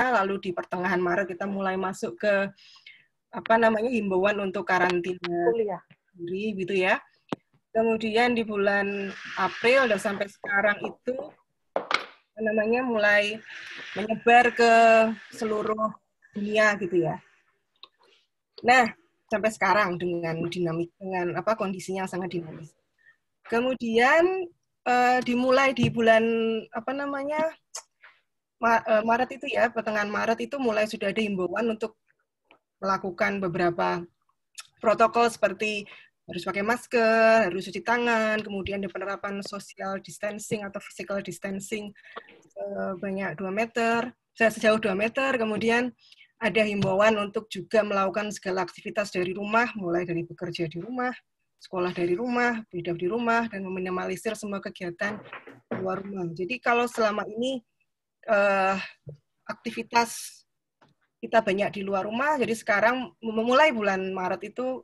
lalu di pertengahan Maret kita mulai masuk ke himbauan untuk karantina diri gitu ya. Kemudian di bulan April dan sampai sekarang itu mulai menyebar ke seluruh dunia gitu ya. Nah, sampai sekarang dengan kondisinya yang sangat dinamis. Kemudian dimulai di bulan Maret itu ya, pertengahan Maret itu mulai sudah ada himbauan untuk melakukan beberapa protokol seperti harus pakai masker, harus cuci tangan, kemudian ada penerapan social distancing atau physical distancing sejauh 2 meter, kemudian ada himbauan untuk juga melakukan segala aktivitas dari rumah, mulai dari bekerja di rumah, sekolah dari rumah, hidup di rumah, dan meminimalisir semua kegiatan di luar rumah. Jadi kalau selama ini aktivitas kita banyak di luar rumah, jadi sekarang memulai bulan Maret itu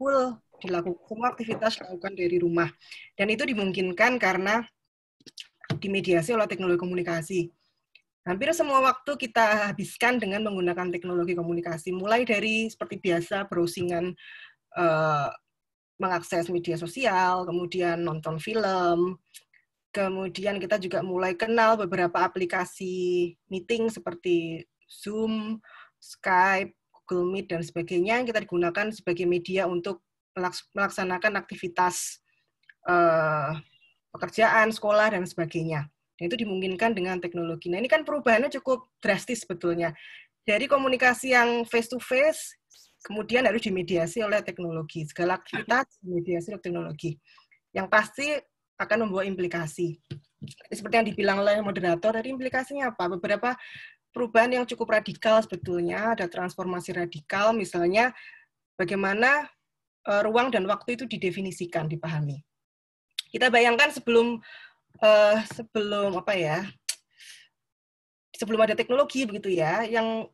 full dilakukan, semua aktivitas dilakukan dari rumah. Dan itu dimungkinkan karena dimediasi oleh teknologi komunikasi. Hampir semua waktu kita habiskan dengan menggunakan teknologi komunikasi, mulai dari seperti biasa browsingan, mengakses media sosial, kemudian nonton film, kemudian kita juga mulai kenal beberapa aplikasi meeting seperti Zoom, Skype, Google Meet, dan sebagainya yang kita digunakan sebagai media untuk melaksanakan aktivitas pekerjaan, sekolah, dan sebagainya. Dan itu dimungkinkan dengan teknologi. Nah, ini kan perubahannya cukup drastis sebetulnya. Dari komunikasi yang face-to-face, kemudian harus dimediasi oleh teknologi. Segala aktivitas dimediasi oleh teknologi. Yang pasti akan membawa implikasi. Seperti yang dibilang oleh moderator, tadi implikasinya apa? Beberapa perubahan yang cukup radikal sebetulnya, ada transformasi radikal, misalnya bagaimana ruang dan waktu itu didefinisikan, dipahami. Kita bayangkan sebelum ada teknologi begitu ya, yang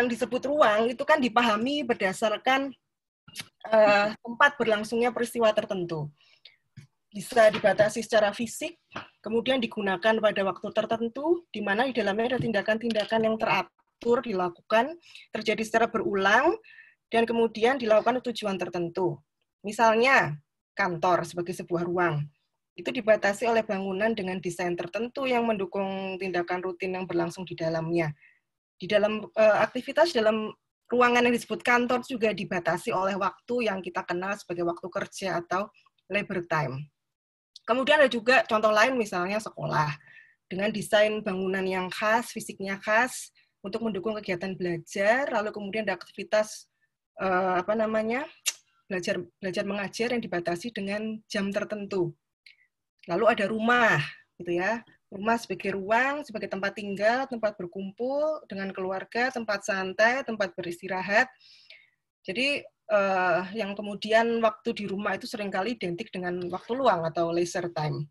disebut ruang itu kan dipahami berdasarkan tempat berlangsungnya peristiwa tertentu. Bisa dibatasi secara fisik, kemudian digunakan pada waktu tertentu, di mana di dalamnya ada tindakan-tindakan yang teratur dilakukan, terjadi secara berulang, dan kemudian dilakukan untuk tujuan tertentu. Misalnya, kantor sebagai sebuah ruang. Itu dibatasi oleh bangunan dengan desain tertentu yang mendukung tindakan rutin yang berlangsung di dalamnya. Di dalam aktivitas dalam ruangan yang disebut kantor juga dibatasi oleh waktu yang kita kenal sebagai waktu kerja atau labor time. Kemudian ada juga contoh lain, misalnya sekolah, dengan desain bangunan yang khas, fisiknya khas, untuk mendukung kegiatan belajar, lalu kemudian ada aktivitas belajar mengajar yang dibatasi dengan jam tertentu. Lalu ada rumah, gitu ya. Rumah sebagai ruang, sebagai tempat tinggal, tempat berkumpul dengan keluarga, tempat santai, tempat beristirahat. Jadi yang kemudian waktu di rumah itu seringkali identik dengan waktu luang atau leisure time.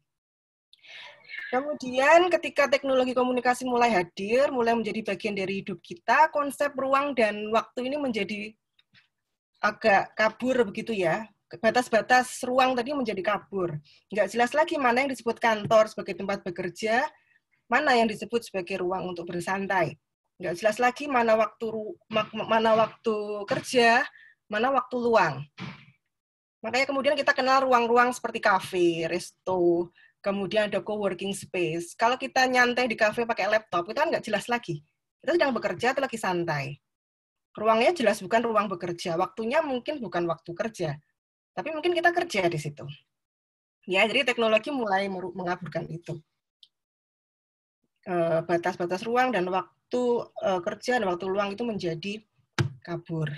Kemudian ketika teknologi komunikasi mulai hadir, mulai menjadi bagian dari hidup kita, konsep ruang dan waktu ini menjadi agak kabur begitu ya. Batas-batas ruang tadi menjadi kabur. Nggak jelas lagi mana yang disebut kantor sebagai tempat bekerja, mana yang disebut sebagai ruang untuk bersantai. Nggak jelas lagi mana waktu kerja, mana waktu luang. Makanya kemudian kita kenal ruang-ruang seperti kafe, resto, kemudian ada co-working space. Kalau kita nyantai di kafe pakai laptop, itu kan nggak jelas lagi. Kita sedang bekerja atau lagi santai. Ruangnya jelas bukan ruang bekerja, waktunya mungkin bukan waktu kerja, tapi mungkin kita kerja di situ. Ya, jadi teknologi mulai mengaburkan itu. Batas-batas ruang dan waktu kerja dan waktu luang itu menjadi kabur.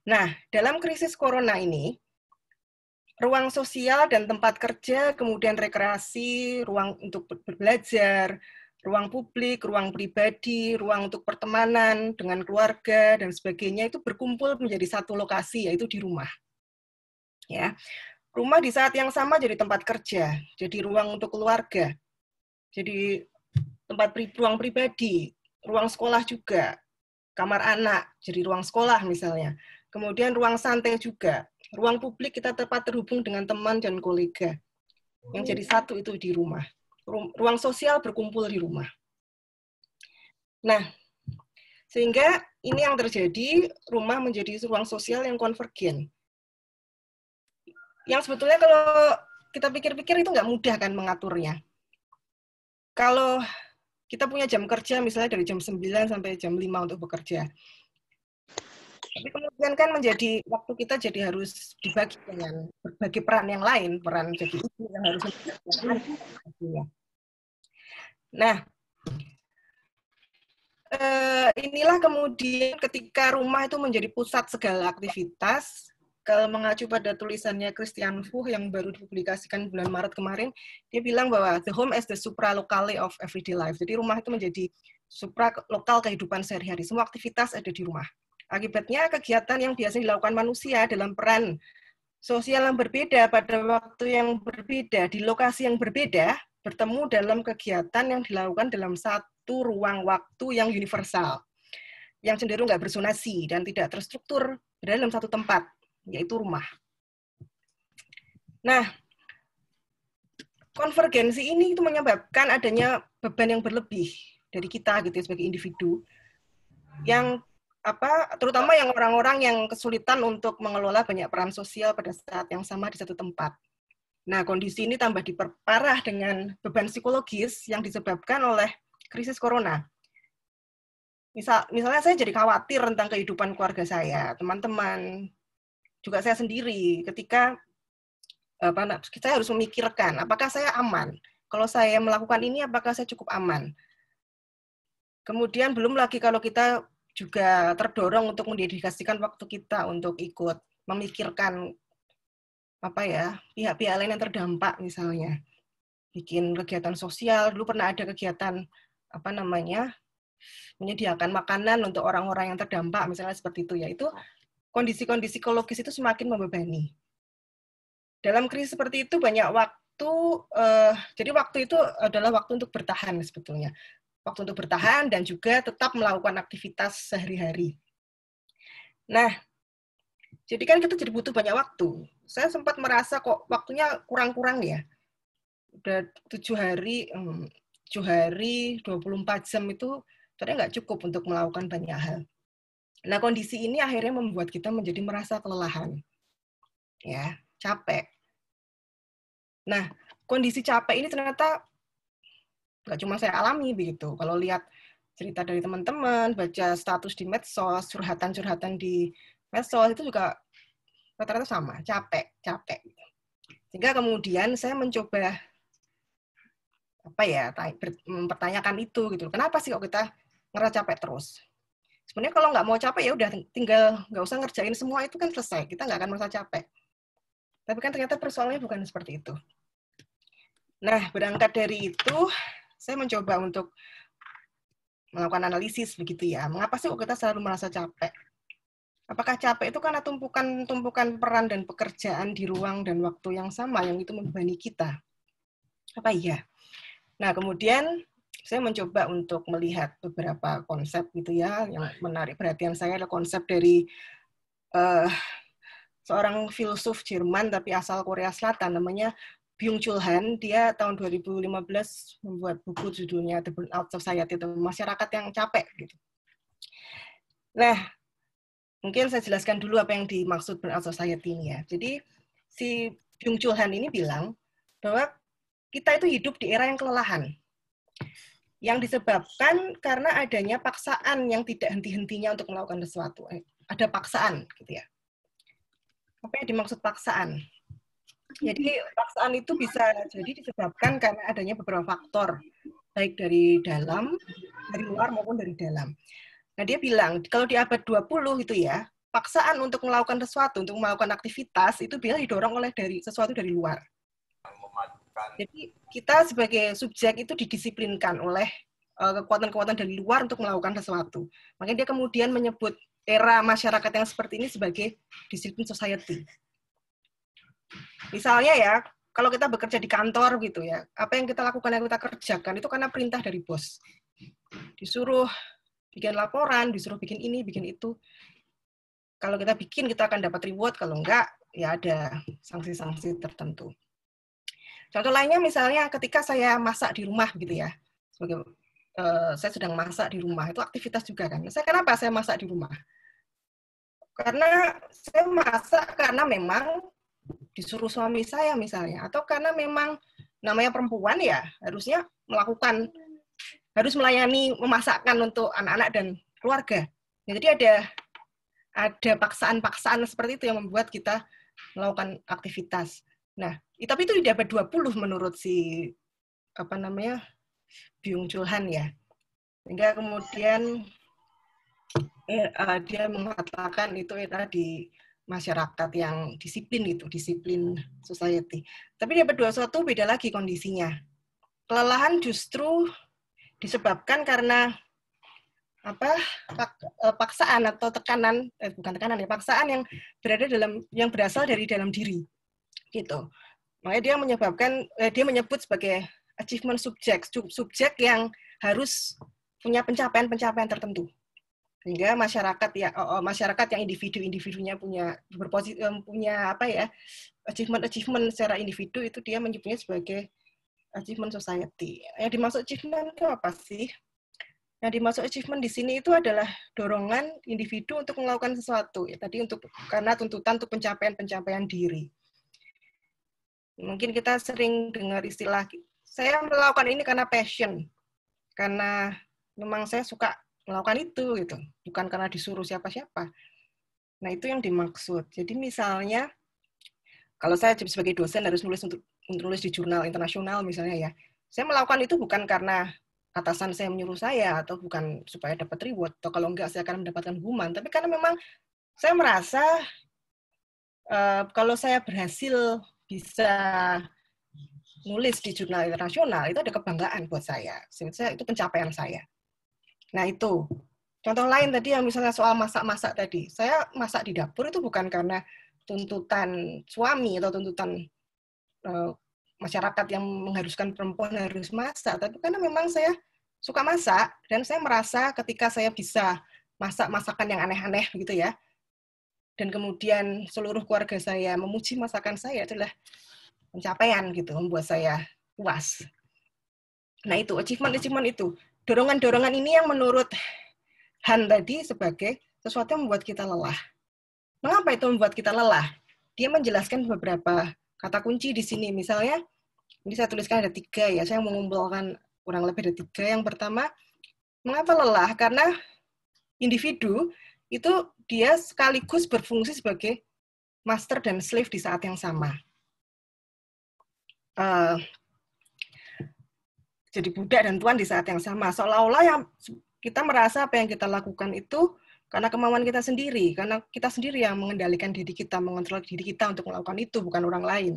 Nah, dalam krisis corona ini, ruang sosial dan tempat kerja, kemudian rekreasi, ruang untuk belajar, ruang publik, ruang pribadi, ruang untuk pertemanan dengan keluarga dan sebagainya itu berkumpul menjadi satu lokasi, yaitu di rumah. Ya, rumah di saat yang sama jadi tempat kerja, jadi ruang untuk keluarga, jadi ruang pribadi, ruang sekolah juga, kamar anak, jadi ruang sekolah misalnya. Kemudian ruang santai juga, ruang publik kita tepat terhubung dengan teman dan kolega. Yang jadi satu itu di rumah. Ruang sosial berkumpul di rumah. Nah, sehingga ini yang terjadi, rumah menjadi ruang sosial yang konvergen. Yang sebetulnya kalau kita pikir-pikir itu nggak mudah kan mengaturnya. Kalau kita punya jam kerja misalnya dari jam 9 sampai jam 5 untuk bekerja. Tapi kemudian kan menjadi waktu kita jadi harus dibagi dengan berbagai peran yang lain, peran jadi ibu yang harus menjaga anak. Nah, inilah kemudian ketika rumah itu menjadi pusat segala aktivitas. Kalau mengacu pada tulisannya Christian Fuchs yang baru dipublikasikan bulan Maret kemarin, dia bilang bahwa the home is the supralocale of everyday life. Jadi rumah itu menjadi supralokal kehidupan sehari-hari. Semua aktivitas ada di rumah. Akibatnya kegiatan yang biasa dilakukan manusia dalam peran sosial yang berbeda pada waktu yang berbeda, di lokasi yang berbeda, bertemu dalam kegiatan yang dilakukan dalam satu ruang waktu yang universal, yang cenderung nggak bersonasi dan tidak terstruktur berada dalam satu tempat, yaitu rumah. Nah, konvergensi ini itu menyebabkan adanya beban yang berlebih dari kita gitu sebagai individu, yang terutama yang orang-orang yang kesulitan untuk mengelola banyak peran sosial pada saat yang sama di satu tempat. Nah, kondisi ini tambah diperparah dengan beban psikologis yang disebabkan oleh krisis corona. Misalnya saya jadi khawatir tentang kehidupan keluarga saya, teman-teman, juga saya sendiri ketika saya harus memikirkan apakah saya aman. Kalau saya melakukan ini, apakah saya cukup aman? Kemudian belum lagi kalau kita juga terdorong untuk mendedikasikan waktu kita untuk ikut memikirkan pihak-pihak lain yang terdampak, misalnya bikin kegiatan sosial. Dulu pernah ada kegiatan menyediakan makanan untuk orang-orang yang terdampak, misalnya seperti itu ya. Itu kondisi-kondisi psikologis itu semakin membebani. Dalam krisis seperti itu banyak waktu, jadi waktu itu adalah waktu untuk bertahan sebetulnya. Waktu untuk bertahan dan juga tetap melakukan aktivitas sehari-hari. Nah, jadi kan kita jadi butuh banyak waktu. Saya sempat merasa kok waktunya kurang-kurang ya. Udah 7 hari, 24 jam itu ternyata nggak cukup untuk melakukan banyak hal. Nah, kondisi ini akhirnya membuat kita menjadi merasa kelelahan. Ya, capek. Nah, kondisi capek ini ternyata nggak cuma saya alami begitu. Kalau lihat cerita dari teman-teman, baca status di medsos, curhatan-curhatan di medsos, itu juga rata-rata sama, capek. Sehingga kemudian saya mencoba mempertanyakan itu gitu. Kenapa sih kok kita ngerasa capek terus? Sebenarnya kalau nggak mau capek ya udah tinggal nggak usah ngerjain semua itu kan selesai. Kita nggak akan merasa capek. Tapi kan ternyata persoalannya bukan seperti itu. Nah, berangkat dari itu, saya mencoba untuk melakukan analisis begitu ya. Mengapa sih kok kita selalu merasa capek? Apakah capek itu karena tumpukan peran dan pekerjaan di ruang dan waktu yang sama yang itu membebani kita? Apa iya? Nah, kemudian saya mencoba untuk melihat beberapa konsep gitu ya, yang menarik perhatian saya adalah konsep dari seorang filsuf Jerman tapi asal Korea Selatan, namanya Byung-Chul Han. Dia tahun 2015 membuat buku judulnya The Burnout Society, itu masyarakat yang capek gitu. Nah, mungkin saya jelaskan dulu apa yang dimaksud Burnout Society ini ya. Jadi si Byung-Chul Han ini bilang bahwa kita itu hidup di era yang kelelahan, yang disebabkan karena adanya paksaan yang tidak henti-hentinya untuk melakukan sesuatu. Ada paksaan, gitu ya. Apa yang dimaksud paksaan? Jadi paksaan itu bisa jadi disebabkan karena adanya beberapa faktor, baik dari dalam, dari luar maupun dari dalam. Nah, dia bilang, kalau di abad 20 itu ya, paksaan untuk melakukan sesuatu, untuk melakukan aktivitas, itu biasa didorong oleh sesuatu dari luar. Jadi kita sebagai subjek itu didisiplinkan oleh kekuatan-kekuatan dari luar untuk melakukan sesuatu. Makanya dia kemudian menyebut era masyarakat yang seperti ini sebagai disiplin society. Misalnya ya, kalau kita bekerja di kantor gitu ya, apa yang kita lakukan, yang kita kerjakan itu karena perintah dari bos. Disuruh bikin laporan, disuruh bikin ini, bikin itu. Kalau kita bikin, kita akan dapat reward. Kalau enggak, ya ada sanksi-sanksi tertentu. Contoh lainnya misalnya ketika saya masak di rumah gitu ya, sebagai saya sedang masak di rumah, itu aktivitas juga kan. Kenapa saya masak di rumah? Karena saya masak karena memang disuruh suami saya misalnya, atau karena memang namanya perempuan ya harusnya harus melayani memasakkan untuk anak-anak dan keluarga. Jadi ada paksaan-paksaan seperti itu yang membuat kita melakukan aktivitas. Nah, tapi itu di abad 20 menurut si Byung-Chul Han ya. Sehingga kemudian dia mengatakan itu tadi masyarakat yang disiplin society. Tapi di abad 21 beda lagi kondisinya. Kelelahan justru disebabkan karena paksaan atau tekanan, bukan tekanan ya, paksaan yang berasal dari dalam diri, gitu. Makanya dia menyebut sebagai achievement subjek yang harus punya pencapaian tertentu. Sehingga masyarakat yang individunya punya achievement secara individu, itu dia menyebutnya sebagai achievement society. Yang dimaksud achievement itu apa sih? Yang dimaksud achievement di sini itu adalah dorongan individu untuk melakukan sesuatu. Ya, tadi karena tuntutan untuk pencapaian diri. Mungkin kita sering dengar istilah, saya melakukan ini karena passion. Karena memang saya suka melakukan itu, gitu. Bukan karena disuruh siapa-siapa. Nah, itu yang dimaksud. Jadi misalnya, kalau saya sebagai dosen harus nulis di jurnal internasional misalnya ya, saya melakukan itu bukan karena atasan saya menyuruh saya, atau bukan supaya dapat reward, atau kalau enggak saya akan mendapatkan hukuman, tapi karena memang saya merasa kalau saya berhasil bisa nulis di jurnal internasional, itu ada kebanggaan buat saya. Itu pencapaian saya. Nah itu. Contoh lain tadi yang misalnya soal masak-masak tadi. Saya masak di dapur itu bukan karena tuntutan suami atau tuntutan masyarakat yang mengharuskan perempuan harus masak, tapi karena memang saya suka masak, dan saya merasa ketika saya bisa masak masakan yang aneh-aneh gitu ya, dan kemudian seluruh keluarga saya memuji masakan saya, itulah pencapaian gitu, membuat saya puas. Nah itu, achievement itu. Dorongan-dorongan ini yang menurut Han tadi sebagai sesuatu yang membuat kita lelah. Mengapa itu membuat kita lelah? Dia menjelaskan beberapa kata kunci di sini. Misalnya, ini saya tuliskan ada 3 ya, saya mengumpulkan kurang lebih ada 3. Yang pertama, mengapa lelah? Karena individu itu dia sekaligus berfungsi sebagai master dan slave di saat yang sama. Jadi budak dan tuan di saat yang sama. Seolah-olah yang kita merasa apa yang kita lakukan itu karena kemauan kita sendiri, karena kita sendiri yang mengendalikan diri kita, mengontrol diri kita untuk melakukan itu, bukan orang lain.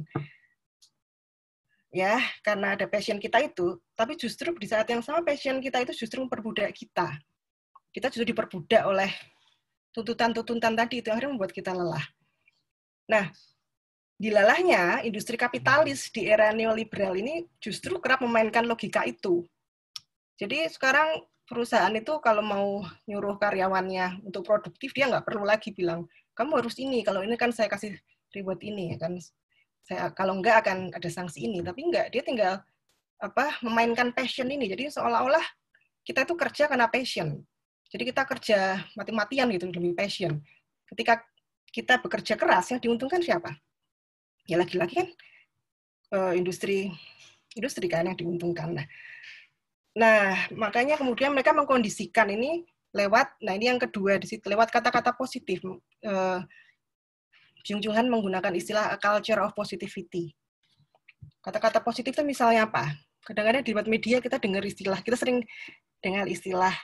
Ya, karena ada passion kita itu, tapi justru di saat yang sama passion kita itu justru memperbudak kita. Kita justru diperbudak oleh tuntutan-tuntutan tadi, itu akhirnya membuat kita lelah. Nah, dilalahnya industri kapitalis di era neoliberal ini justru kerap memainkan logika itu. Jadi sekarang perusahaan itu kalau mau nyuruh karyawannya untuk produktif, dia nggak perlu lagi bilang, kamu harus ini, kalau ini kan saya kasih reward ini, kan kalau enggak akan ada sanksi ini. Tapi enggak, dia tinggal memainkan passion ini. Jadi seolah-olah kita itu kerja karena passion. Jadi kita kerja mati-matian gitu demi passion. Ketika kita bekerja keras, yang diuntungkan siapa? Ya lagi-lagi kan industri kan yang diuntungkan. Nah, makanya kemudian mereka mengkondisikan ini lewat, nah ini yang kedua di situ, lewat kata-kata positif. Byung-Chul Han menggunakan istilah culture of positivity. Kata-kata positif itu misalnya apa? Kadang-kadang di media kita sering dengar istilah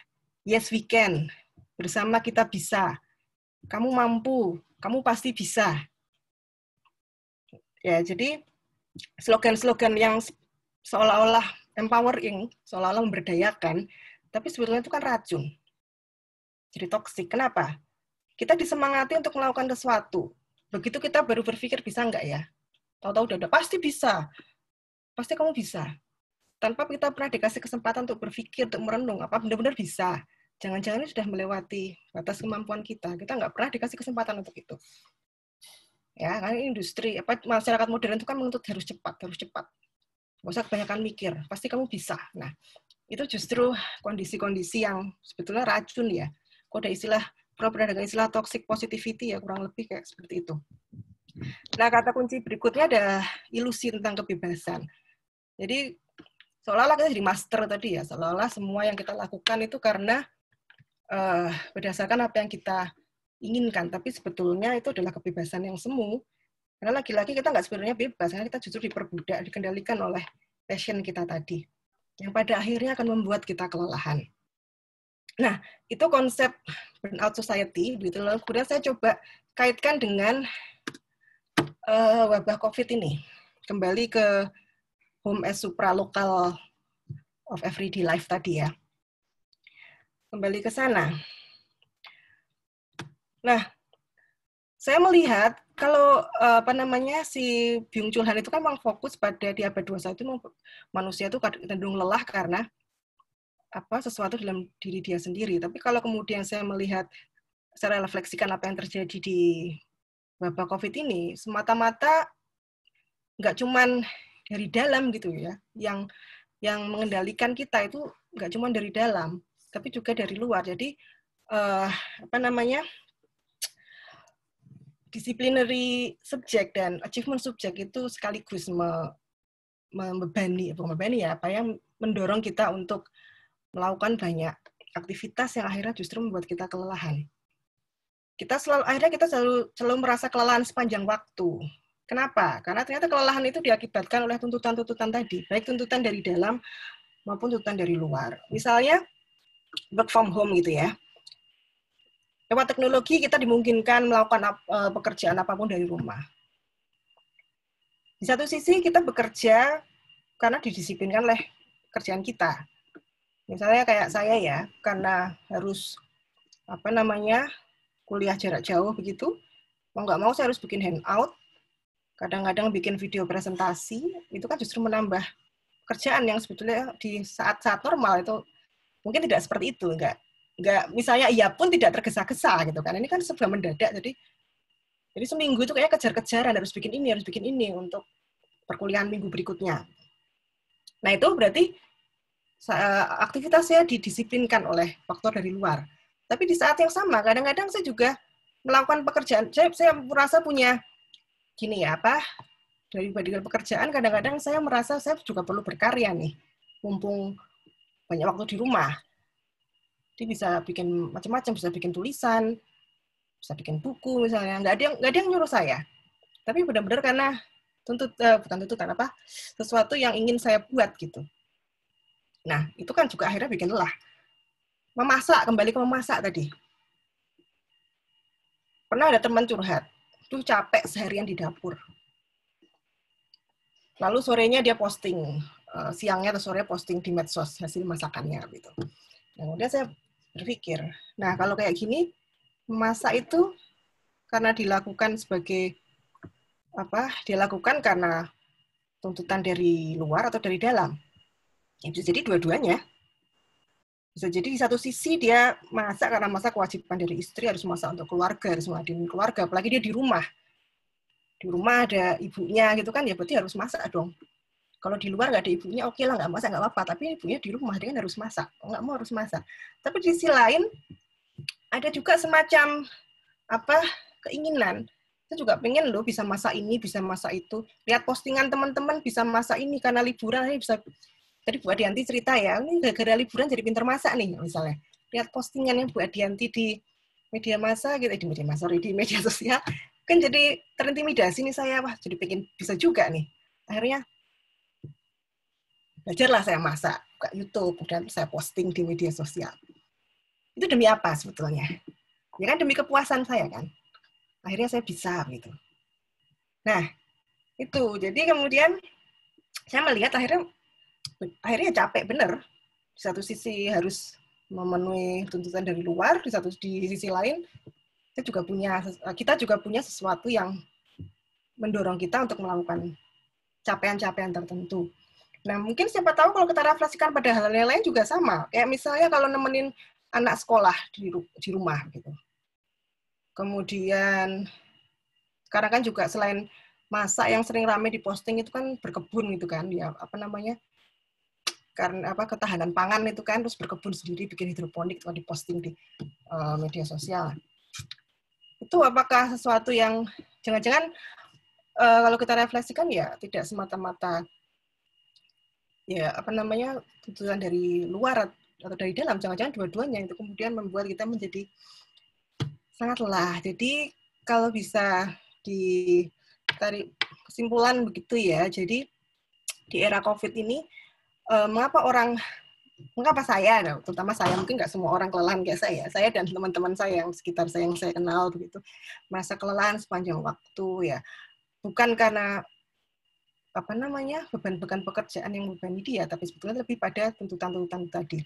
yes we can, bersama kita bisa, kamu mampu, kamu pasti bisa. Ya, jadi slogan-slogan yang seolah-olah empowering, seolah-olah memberdayakan, tapi sebetulnya itu kan racun. Jadi toksik. Kenapa? Kita disemangati untuk melakukan sesuatu. Begitu kita baru berpikir bisa nggak ya? Tahu-tahu udah pasti bisa. Pasti kamu bisa. Tanpa kita pernah dikasih kesempatan untuk berpikir, untuk merenung, apa benar-benar bisa. Jangan-jangan ini sudah melewati batas kemampuan kita. Kita nggak pernah dikasih kesempatan untuk itu. Ya, karena industri, masyarakat modern itu kan menuntut harus cepat. Nggak usah kebanyakan mikir, pasti kamu bisa. Nah, itu justru kondisi-kondisi yang sebetulnya racun ya. Kok ada istilah, pernah dengan istilah toxic positivity ya, kurang lebih kayak seperti itu. Nah, kata kunci berikutnya ada ilusi tentang kebebasan. Jadi, seolah-olah kita jadi master tadi ya, seolah-olah semua yang kita lakukan itu karena berdasarkan apa yang kita inginkan, tapi sebetulnya itu adalah kebebasan yang semu. Karena lagi-lagi kita nggak sebenarnya bebas, karena kita justru diperbudak, dikendalikan oleh passion kita tadi, yang pada akhirnya akan membuat kita kelelahan. Nah, itu konsep burnout society, gitu loh. Kemudian saya coba kaitkan dengan wabah COVID ini. Kembali ke home as supralocal of everyday life tadi ya. Kembali ke sana. Nah, saya melihat kalau si Byung-Chul Han itu kan memang fokus pada di abad 21 itu manusia itu cenderung lelah karena sesuatu dalam diri dia sendiri. Tapi kalau kemudian saya melihat, saya refleksikan apa yang terjadi di wabah COVID ini, semata-mata nggak cuman dari dalam gitu ya, yang mengendalikan kita itu nggak cuman dari dalam, tapi juga dari luar. Jadi disciplinary subject dan achievement subject itu sekaligus membebani apa yang mendorong kita untuk melakukan banyak aktivitas yang akhirnya justru membuat kita kelelahan. Akhirnya kita selalu merasa kelelahan sepanjang waktu. Kenapa? Karena ternyata kelelahan itu diakibatkan oleh tuntutan-tuntutan tadi, baik tuntutan dari dalam maupun tuntutan dari luar. Misalnya work from home gitu ya. Lewat teknologi kita dimungkinkan melakukan pekerjaan apapun dari rumah. Di satu sisi kita bekerja karena didisiplinkan oleh kerjaan kita. Misalnya kayak saya ya, karena harus kuliah jarak jauh begitu, mau nggak mau saya harus bikin handout, kadang-kadang bikin video presentasi, itu kan justru menambah kerjaan yang sebetulnya di saat-saat normal itu mungkin tidak seperti itu, nggak misalnya iya pun tidak tergesa-gesa gitu kan. Ini kan serba mendadak, jadi seminggu itu kayak kejar-kejaran, harus bikin ini untuk perkuliahan minggu berikutnya. Nah itu berarti aktivitas saya didisiplinkan oleh faktor dari luar. Tapi di saat yang sama, kadang-kadang saya juga melakukan pekerjaan. Saya merasa punya dari pekerjaan, kadang-kadang saya merasa saya juga perlu berkarya nih, mumpung banyak waktu di rumah. Jadi bisa bikin macam-macam, bisa bikin tulisan, bisa bikin buku misalnya. Nggak ada yang nyuruh saya. Tapi benar-benar karena sesuatu yang ingin saya buat gitu. Nah, itu kan juga akhirnya bikin lelah. Kembali ke memasak tadi. Pernah ada teman curhat, tuh capek seharian di dapur. Lalu sorenya dia posting, siangnya atau sorenya posting di medsos hasil masakannya gitu. Nah, kemudian saya berpikir, nah kalau kayak gini, memasak itu karena dilakukan karena tuntutan dari luar atau dari dalam. Itu jadi dua-duanya. Bisa jadi di satu sisi dia masak karena masa kewajiban dari istri, harus masak untuk keluarga, harus meladeni keluarga, apalagi dia di rumah. Di rumah ada ibunya gitu kan, ya berarti harus masak dong. Kalau di luar nggak ada ibunya, oke lah, nggak masak nggak apa-apa. Tapi ibunya di rumah, dia kan harus masak. Nggak mau harus masak. Tapi di sisi lain, ada juga semacam keinginan. Saya juga pengen loh bisa masak ini, bisa masak itu. Lihat postingan teman-teman bisa masak ini karena liburan, ini bisa. Tadi Bu Adianti cerita ya, ini gara-gara liburan jadi pintar masak nih misalnya. Lihat postingannya Bu Adianti di media massa gitu, di media sosial, kan jadi terintimidasi nih saya, wah jadi pengen bisa juga nih. Akhirnya belajarlah saya masak, buka YouTube, dan saya posting di media sosial. Itu demi apa sebetulnya? Ya kan demi kepuasan saya kan. Akhirnya saya bisa gitu. Nah, itu. Jadi kemudian saya melihat akhirnya capek bener. Di satu sisi harus memenuhi tuntutan dari luar, di sisi lain kita juga punya sesuatu yang mendorong kita untuk melakukan capaian-capaian tertentu. Nah, mungkin siapa tahu kalau kita refleksikan pada hal yang lain juga sama. Kayak misalnya kalau nemenin anak sekolah di rumah gitu. Kemudian sekarang kan juga selain masak yang sering ramai diposting itu kan berkebun gitu kan, ya karena ketahanan pangan itu kan, terus berkebun sendiri, bikin hidroponik, itu diposting di media sosial. Itu apakah sesuatu yang jangan-jangan kalau kita refleksikan ya tidak semata-mata ya tuntutan dari luar atau dari dalam, jangan-jangan dua-duanya itu kemudian membuat kita menjadi sangat lelah. Jadi kalau bisa ditarik kesimpulan begitu ya, jadi di era COVID ini mengapa saya, terutama saya, mungkin nggak semua orang kelelahan kayak saya dan teman-teman saya yang sekitar saya, yang saya kenal begitu, merasa kelelahan sepanjang waktu ya, bukan karena beban-beban pekerjaan yang membebani dia, tapi sebetulnya lebih pada tuntutan-tuntutan tadi.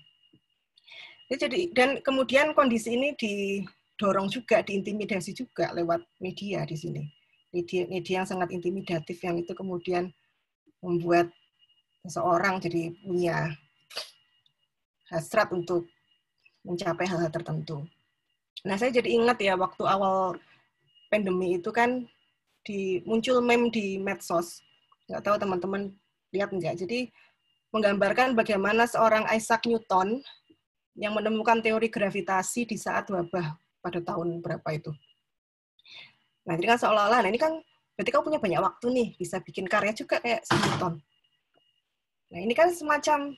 Jadi, dan kemudian kondisi ini didorong juga, diintimidasi juga lewat media di sini. Media yang sangat intimidatif yang itu kemudian membuat seseorang jadi punya hasrat untuk mencapai hal-hal tertentu. Nah, saya jadi ingat ya waktu awal pandemi itu kan muncul meme di medsos. Nggak tahu teman-teman lihat nggak? Jadi menggambarkan bagaimana seorang Isaac Newton yang menemukan teori gravitasi di saat wabah pada tahun berapa itu. Nah, ini kan seolah-olah, ini kan berarti kamu punya banyak waktu nih, bisa bikin karya juga kayak si Newton. Nah, ini kan semacam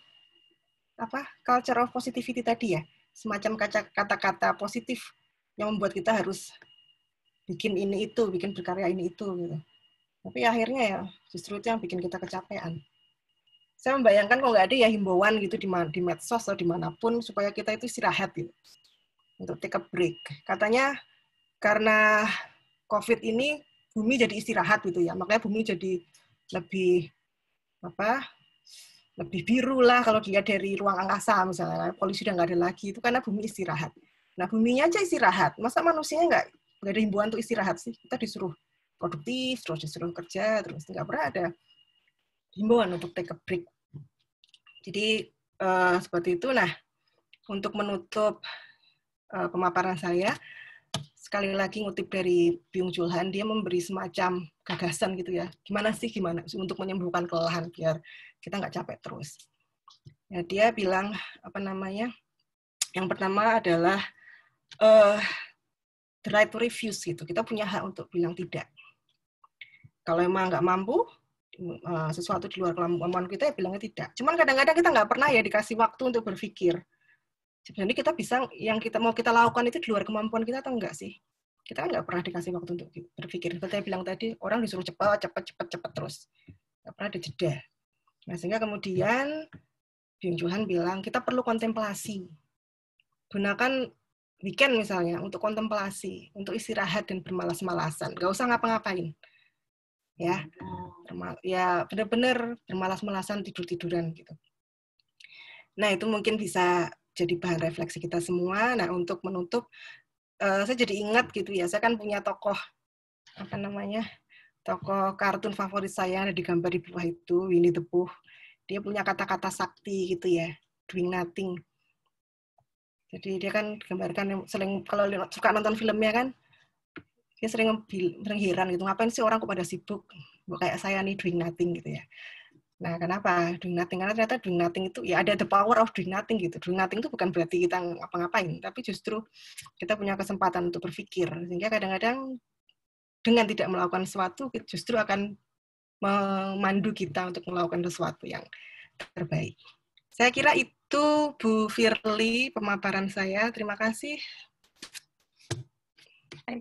culture of positivity tadi ya, semacam kata-kata positif yang membuat kita harus bikin ini itu, bikin berkarya ini itu gitu. Tapi akhirnya ya justru itu yang bikin kita kecapean. Saya membayangkan kalau nggak ada ya himbauan gitu di medsos atau dimanapun supaya kita itu istirahat gitu, untuk take a break. Katanya karena COVID ini bumi jadi istirahat gitu ya, makanya bumi jadi lebih lebih biru lah kalau dilihat dari ruang angkasa misalnya, polusi udah nggak ada lagi, itu karena bumi istirahat. Nah, buminya aja istirahat, masa manusianya nggak ada himbauan untuk istirahat sih? Kita disuruh produktif, terus disuruh kerja, terus nggak pernah ada himbauan untuk take a break. Jadi seperti itu. Nah, untuk menutup pemaparan saya, sekali lagi ngutip dari Byung-Chul Han, dia memberi semacam gagasan gitu ya, gimana untuk menyembuhkan kelelahan biar kita nggak capek terus. Ya, dia bilang yang pertama adalah the right to refuse gitu. Kita punya hak untuk bilang tidak. Kalau emang nggak mampu sesuatu di luar kemampuan kita, ya bilangnya tidak. Cuman kadang-kadang kita nggak pernah ya dikasih waktu untuk berpikir. Sebenarnya kita bisa, yang kita mau kita lakukan itu di luar kemampuan kita atau enggak sih? Kita kan nggak pernah dikasih waktu untuk berpikir. Seperti saya bilang tadi, orang disuruh cepat terus. Nggak pernah ada jeda. Nah, sehingga kemudian Byung-Chul Han bilang, kita perlu kontemplasi. Gunakan weekend misalnya untuk kontemplasi, untuk istirahat dan bermalas-malasan. Nggak usah ngapa-ngapain. Ya, benar-benar bermalas-malasan, tidur-tiduran gitu. Nah, itu mungkin bisa jadi bahan refleksi kita semua. Nah, untuk menutup, saya jadi ingat gitu ya, saya kan punya tokoh tokoh kartun favorit saya yang digambar di bawah itu, Winnie the Pooh. Dia punya kata-kata sakti gitu ya, doing nothing. Jadi dia kan gambarkan, kalau suka nonton filmnya kan, dia sering heran gitu, ngapain sih orang kok pada sibuk, kayak saya nih doing nothing gitu ya. Nah, kenapa doing nothing? Karena ternyata doing nothing itu, ya ada the power of doing nothing gitu. Doing nothing itu bukan berarti kita ngapa-ngapain, tapi justru kita punya kesempatan untuk berpikir. Sehingga kadang-kadang dengan tidak melakukan sesuatu, justru akan memandu kita untuk melakukan sesuatu yang terbaik. Saya kira itu Bu Firly pemaparan saya. Terima kasih.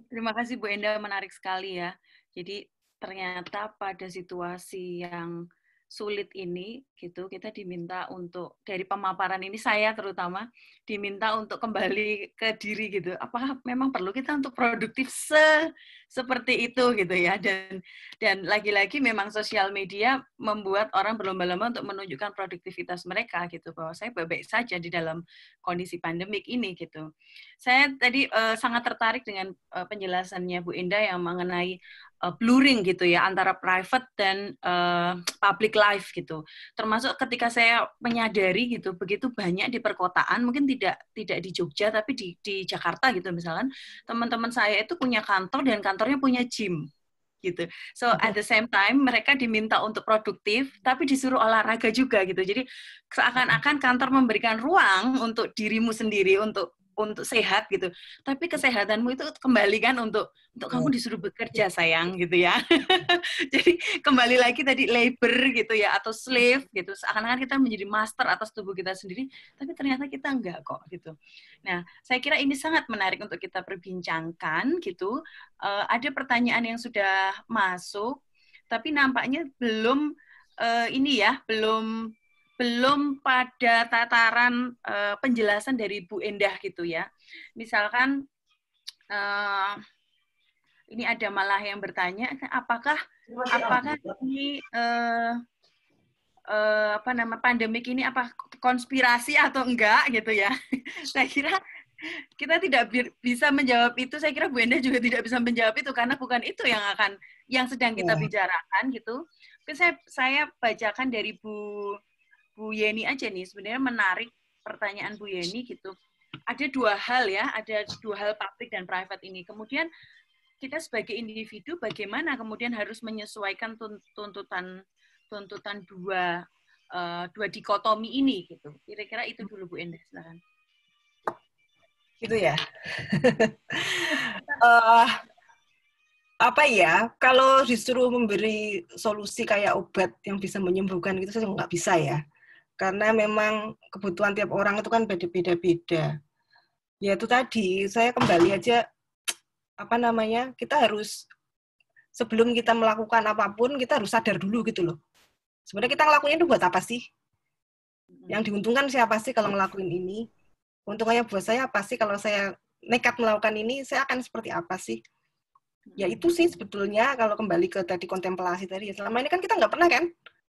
Terima kasih Bu Enda, menarik sekali ya. Jadi ternyata pada situasi yang sulit ini gitu, kita diminta untuk, dari pemaparan ini saya terutama diminta untuk kembali ke diri gitu. Apakah memang perlu kita untuk produktif seperti itu gitu ya. Dan lagi-lagi memang sosial media membuat orang berlomba-lomba untuk menunjukkan produktivitas mereka gitu, bahwa saya baik-baik saja di dalam kondisi pandemik ini gitu. Saya tadi sangat tertarik dengan penjelasannya Bu Indah yang mengenai blurring gitu ya antara private dan public life gitu. Termasuk ketika saya menyadari gitu, begitu banyak di perkotaan, mungkin tidak di Jogja tapi di Jakarta gitu misalkan, teman-teman saya itu punya kantor dan kantornya punya gym. gitu. So at the same time mereka diminta untuk produktif, tapi disuruh olahraga juga gitu. Jadi seakan-akan kantor memberikan ruang untuk dirimu sendiri untuk sehat gitu. Tapi kesehatanmu itu kembali kan untuk kamu disuruh bekerja sayang gitu ya. Jadi kembali lagi tadi labor gitu ya atau slave gitu. Seakan-akan kita menjadi master atas tubuh kita sendiri, tapi ternyata kita enggak kok gitu. Nah, saya kira ini sangat menarik untuk kita perbincangkan gitu. Ada pertanyaan yang sudah masuk, tapi nampaknya belum belum pada tataran penjelasan dari Bu Endah gitu ya. Misalkan ini ada malah yang bertanya, apakah ini pandemik ini apa konspirasi atau enggak gitu ya? Saya kira kita tidak bisa menjawab itu. Saya kira Bu Endah juga tidak bisa menjawab itu karena bukan itu yang sedang kita bicarakan gitu. Mungkin saya bacakan dari Bu Yeni aja nih, sebenarnya menarik pertanyaan Bu Yeni gitu. Ada dua hal ya, ada dua hal public dan private ini. Kemudian kita sebagai individu bagaimana kemudian harus menyesuaikan tuntutan dua dikotomi ini gitu. Kira-kira itu dulu Bu Endah, silakan. Gitu ya. Apa ya, kalau disuruh memberi solusi kayak obat yang bisa menyembuhkan gitu, saya nggak bisa ya. Karena memang kebutuhan tiap orang itu kan beda-beda. Ya itu tadi, saya kembali aja, kita harus, sebelum kita melakukan apapun, kita harus sadar dulu gitu loh. Sebenarnya kita ngelakuin itu buat apa sih? Yang diuntungkan siapa sih kalau ngelakuin ini? Untungnya buat saya apa sih kalau saya nekat melakukan ini, saya akan seperti apa sih? Ya itu sih sebetulnya kalau kembali ke tadi kontemplasi tadi. Selama ini kan kita nggak pernah kan?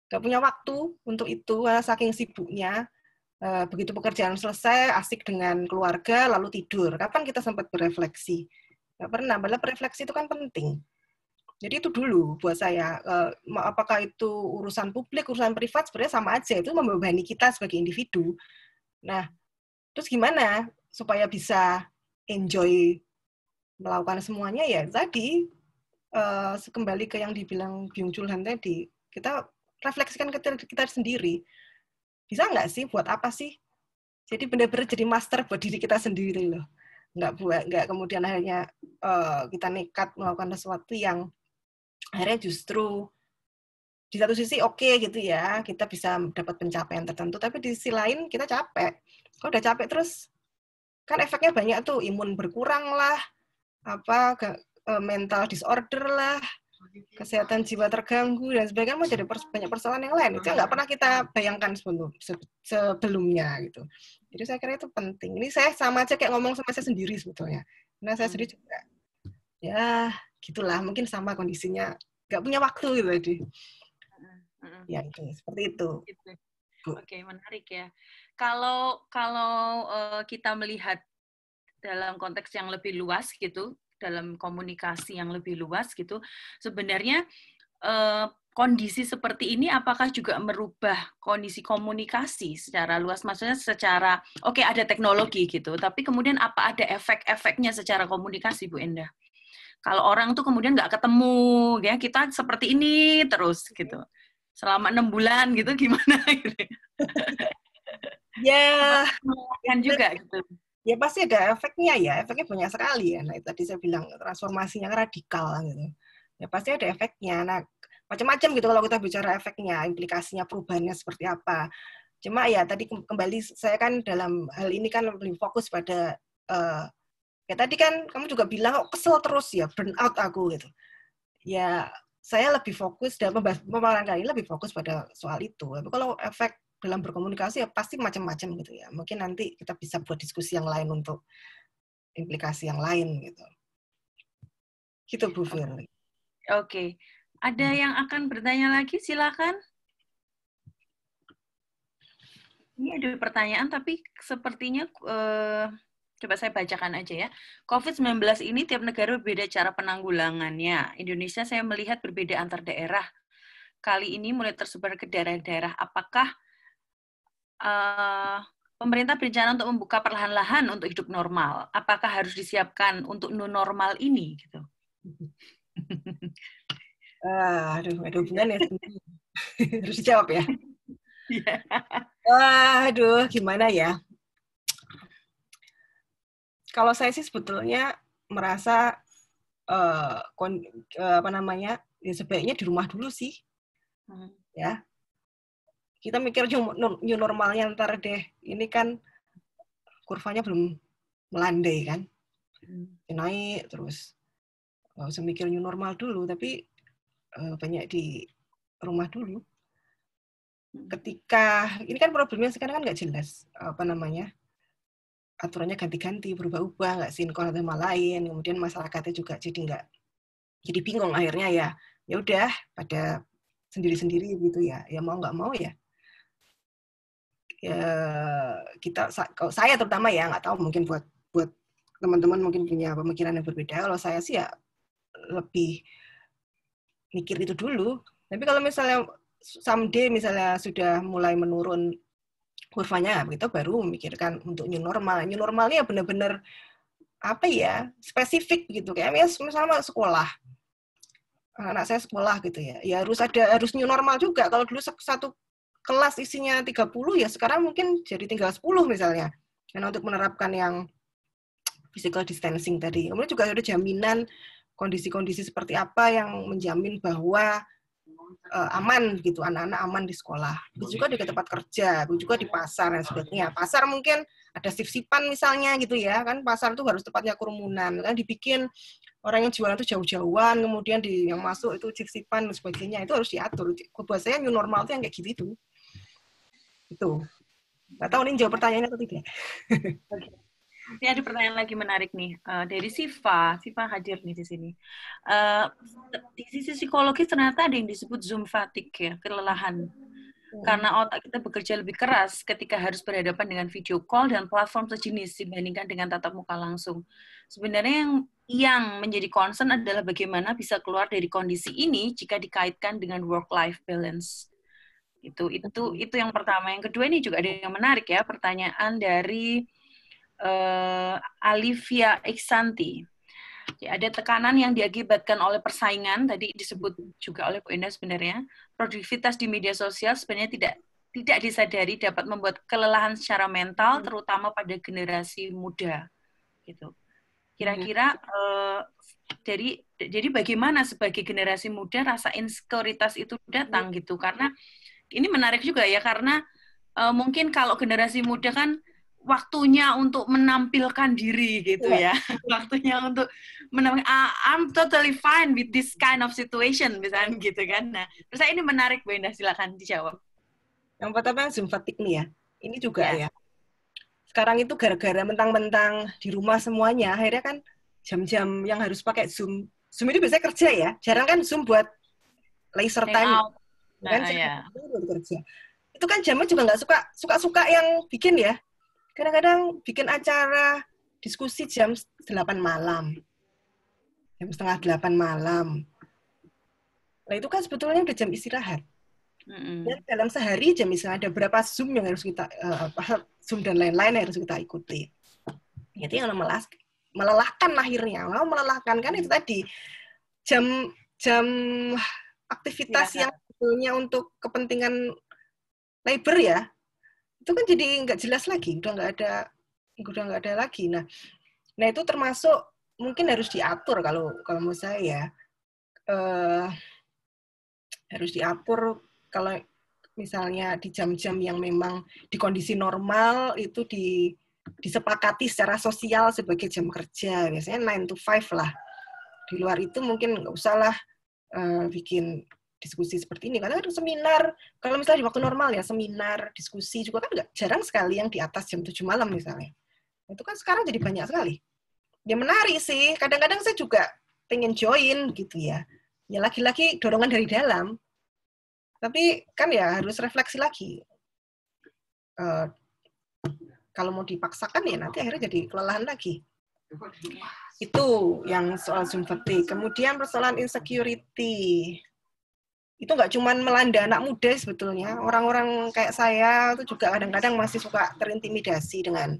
Nggak punya waktu untuk itu, saking sibuknya. Begitu pekerjaan selesai, asik dengan keluarga, lalu tidur. Kapan kita sempat berefleksi? Nggak pernah, padahal refleksi itu kan penting. Jadi itu dulu buat saya, apakah itu urusan publik, urusan privat, sebenarnya sama aja, itu membebani kita sebagai individu. Nah, terus gimana supaya bisa enjoy melakukan semuanya ya tadi, kembali ke yang dibilang Byung-Chul Han tadi, kita refleksikan ke kita sendiri. Bisa nggak sih? Buat apa sih? Jadi benar-benar jadi master buat diri kita sendiri loh. Nggak kemudian akhirnya kita nekat melakukan sesuatu yang akhirnya justru di satu sisi oke gitu ya, kita bisa dapat pencapaian tertentu, tapi di sisi lain kita capek. Kalau udah capek terus, kan efeknya banyak tuh, imun berkurang lah, mental disorder lah, kesehatan jiwa terganggu dan sebagainya, mau jadi banyak persoalan yang lain. Itu nggak pernah kita bayangkan sebelumnya gitu. Jadi saya kira itu penting. Ini saya sama aja kayak ngomong sama saya sendiri sebetulnya. Nah saya sendiri juga, ya gitulah, mungkin sama kondisinya, nggak punya waktu gitu tadi. Ya itu seperti itu. Oke, menarik ya. Kalau kita melihat dalam konteks yang lebih luas gitu, dalam komunikasi yang lebih luas gitu, sebenarnya kondisi seperti ini apakah juga merubah kondisi komunikasi secara luas? Maksudnya secara, oke, ada teknologi gitu, tapi kemudian apa ada efek-efeknya secara komunikasi, Bu Endah? Kalau orang tuh kemudian nggak ketemu, ya kita seperti ini terus gitu, selama 6 bulan gitu, gimana gitu? Ya, kan juga gitu. Ya pasti ada efeknya ya, efeknya banyak sekali ya. Nah, tadi saya bilang transformasinya radikal gitu. Ya pasti ada efeknya. Nah, macam-macam gitu kalau kita bicara efeknya, implikasinya, perubahannya seperti apa. Cuma ya tadi kembali saya kan dalam hal ini kan lebih fokus pada ya tadi kan kamu juga bilang kesel terus ya, burn out aku gitu. Ya saya lebih fokus dalam pemaparan kali ini lebih fokus pada soal itu. Tapi kalau efek dalam berkomunikasi ya pasti macam-macam gitu ya. Mungkin nanti kita bisa buat diskusi yang lain untuk implikasi yang lain gitu. Gitu Bu Firly. Oke. Ada yang akan bertanya lagi? Silakan. Ini ada pertanyaan tapi sepertinya coba saya bacakan aja ya. COVID-19 ini tiap negara berbeda cara penanggulangannya. Indonesia saya melihat berbeda antar daerah. Kali ini mulai tersebar ke daerah-daerah. Apakah pemerintah berencana untuk membuka perlahan-lahan untuk hidup normal? Apakah harus disiapkan untuk new normal ini? Gitu. Aduh, ada hubungan ya. Harus dijawab ya. Iya. Aduh, gimana ya? Kalau saya sih sebetulnya merasa apa namanya, ya sebaiknya di rumah dulu sih, ya. Kita mikir new normalnya ntar deh. Ini kan kurvanya belum melandai kan, naik terus. Nggak usah mikir new normal dulu, tapi banyak di rumah dulu. Ketika ini kan problemnya sekarang kan nggak jelas apa namanya, aturannya ganti-ganti, berubah-ubah, nggak sinkron sama lain, kemudian masyarakatnya juga jadi bingung akhirnya ya udah pada sendiri-sendiri gitu ya mau nggak mau ya kita, kalau saya terutama ya, nggak tahu mungkin buat teman-teman mungkin punya pemikiran yang berbeda. Kalau saya sih ya lebih mikir itu dulu. Tapi kalau misalnya someday misalnya sudah mulai menurun kurvanya, kita baru memikirkan untuk new normal. New normal ini ya benar-benar apa ya, spesifik gitu. Kayak misalnya sekolah, anak saya sekolah gitu ya harus new normal juga. Kalau dulu satu kelas isinya 30, ya sekarang mungkin jadi tinggal 10 misalnya. Karena untuk menerapkan yang physical distancing tadi. Kemudian juga ada jaminan kondisi-kondisi seperti apa yang menjamin bahwa aman gitu, anak-anak aman di sekolah. Begitu juga di tempat kerja, begitu juga di pasar dan sebagainya. Pasar mungkin ada sip-sipan misalnya gitu ya, kan pasar itu harus tempatnya kerumunan. Kan dibikin orang yang jualan itu jauh-jauhan, kemudian yang masuk itu sip-sipan dan sebagainya, itu harus diatur. Buat saya new normal itu yang kayak gitu. Itu. Nggak tahu ini jawab pertanyaannya atau tidak. Ini ada pertanyaan lagi menarik nih dari Siva hadir nih di sini. Di sisi psikologis ternyata ada yang disebut Zoom fatigue ya, kelelahan. Karena otak kita bekerja lebih keras ketika harus berhadapan dengan video call dan platform sejenis dibandingkan dengan tatap muka langsung. Sebenarnya yang menjadi concern adalah bagaimana bisa keluar dari kondisi ini jika dikaitkan dengan work-life balance. Itu yang pertama. Yang kedua ini juga ada yang menarik ya, pertanyaan dari Alivia Iksanti. Ya, ada tekanan yang diakibatkan oleh persaingan, tadi disebut juga oleh Bu Enda sebenarnya. Produktivitas di media sosial sebenarnya tidak disadari dapat membuat kelelahan secara mental, terutama pada generasi muda. Gitu. Kira-kira jadi bagaimana sebagai generasi muda rasa insekuritas itu datang gitu? Karena ini menarik juga ya, karena mungkin kalau generasi muda kan waktunya untuk menampilkan diri gitu ya. Waktunya untuk menampilkan, I'm totally fine with this kind of situation, misalnya gitu kan. Nah, terus ini menarik, Bu Indah, silakan dijawab. Yang pertama Zoom fatigue nih ya. Ini juga ya. Sekarang itu gara-gara mentang-mentang di rumah semuanya, akhirnya kan jam-jam yang harus pakai Zoom. Zoom itu biasanya kerja ya. Jarang kan Zoom buat leisure time. Kan buat kerja. Itu kan jamnya juga nggak suka yang bikin ya. Kadang-kadang bikin acara diskusi jam 8 malam. Jam setengah 8 malam. Nah itu kan sebetulnya udah jam istirahat. Dan dalam sehari jam misalnya ada berapa Zoom yang harus kita, Zoom dan lain-lain yang harus kita ikuti. Itu yang melelahkan akhirnya. Melelahkan kan itu tadi. Jam aktivitas yang sebetulnya untuk kepentingan labor ya, itu kan jadi nggak jelas lagi, udah nggak ada lagi. Nah itu termasuk mungkin harus diatur kalau menurut saya harus diatur kalau misalnya di jam-jam yang memang di kondisi normal itu disepakati secara sosial sebagai jam kerja, biasanya 9 to 5 lah. Di luar itu mungkin nggak usah lah bikin diskusi seperti ini, karena kan seminar, kalau misalnya di waktu normal ya, seminar, diskusi juga kan jarang sekali yang di atas jam 7 malam misalnya. Itu kan sekarang jadi banyak sekali. Ya menarik sih, kadang-kadang saya juga pengen join gitu ya. Ya lagi-lagi dorongan dari dalam. Tapi kan ya harus refleksi lagi. Kalau mau dipaksakan ya nanti akhirnya jadi kelelahan lagi. Itu yang soal Zoom fatigue. Kemudian persoalan insecurity. Itu nggak cuma melanda anak muda sebetulnya. Orang-orang kayak saya itu juga kadang-kadang masih suka terintimidasi dengan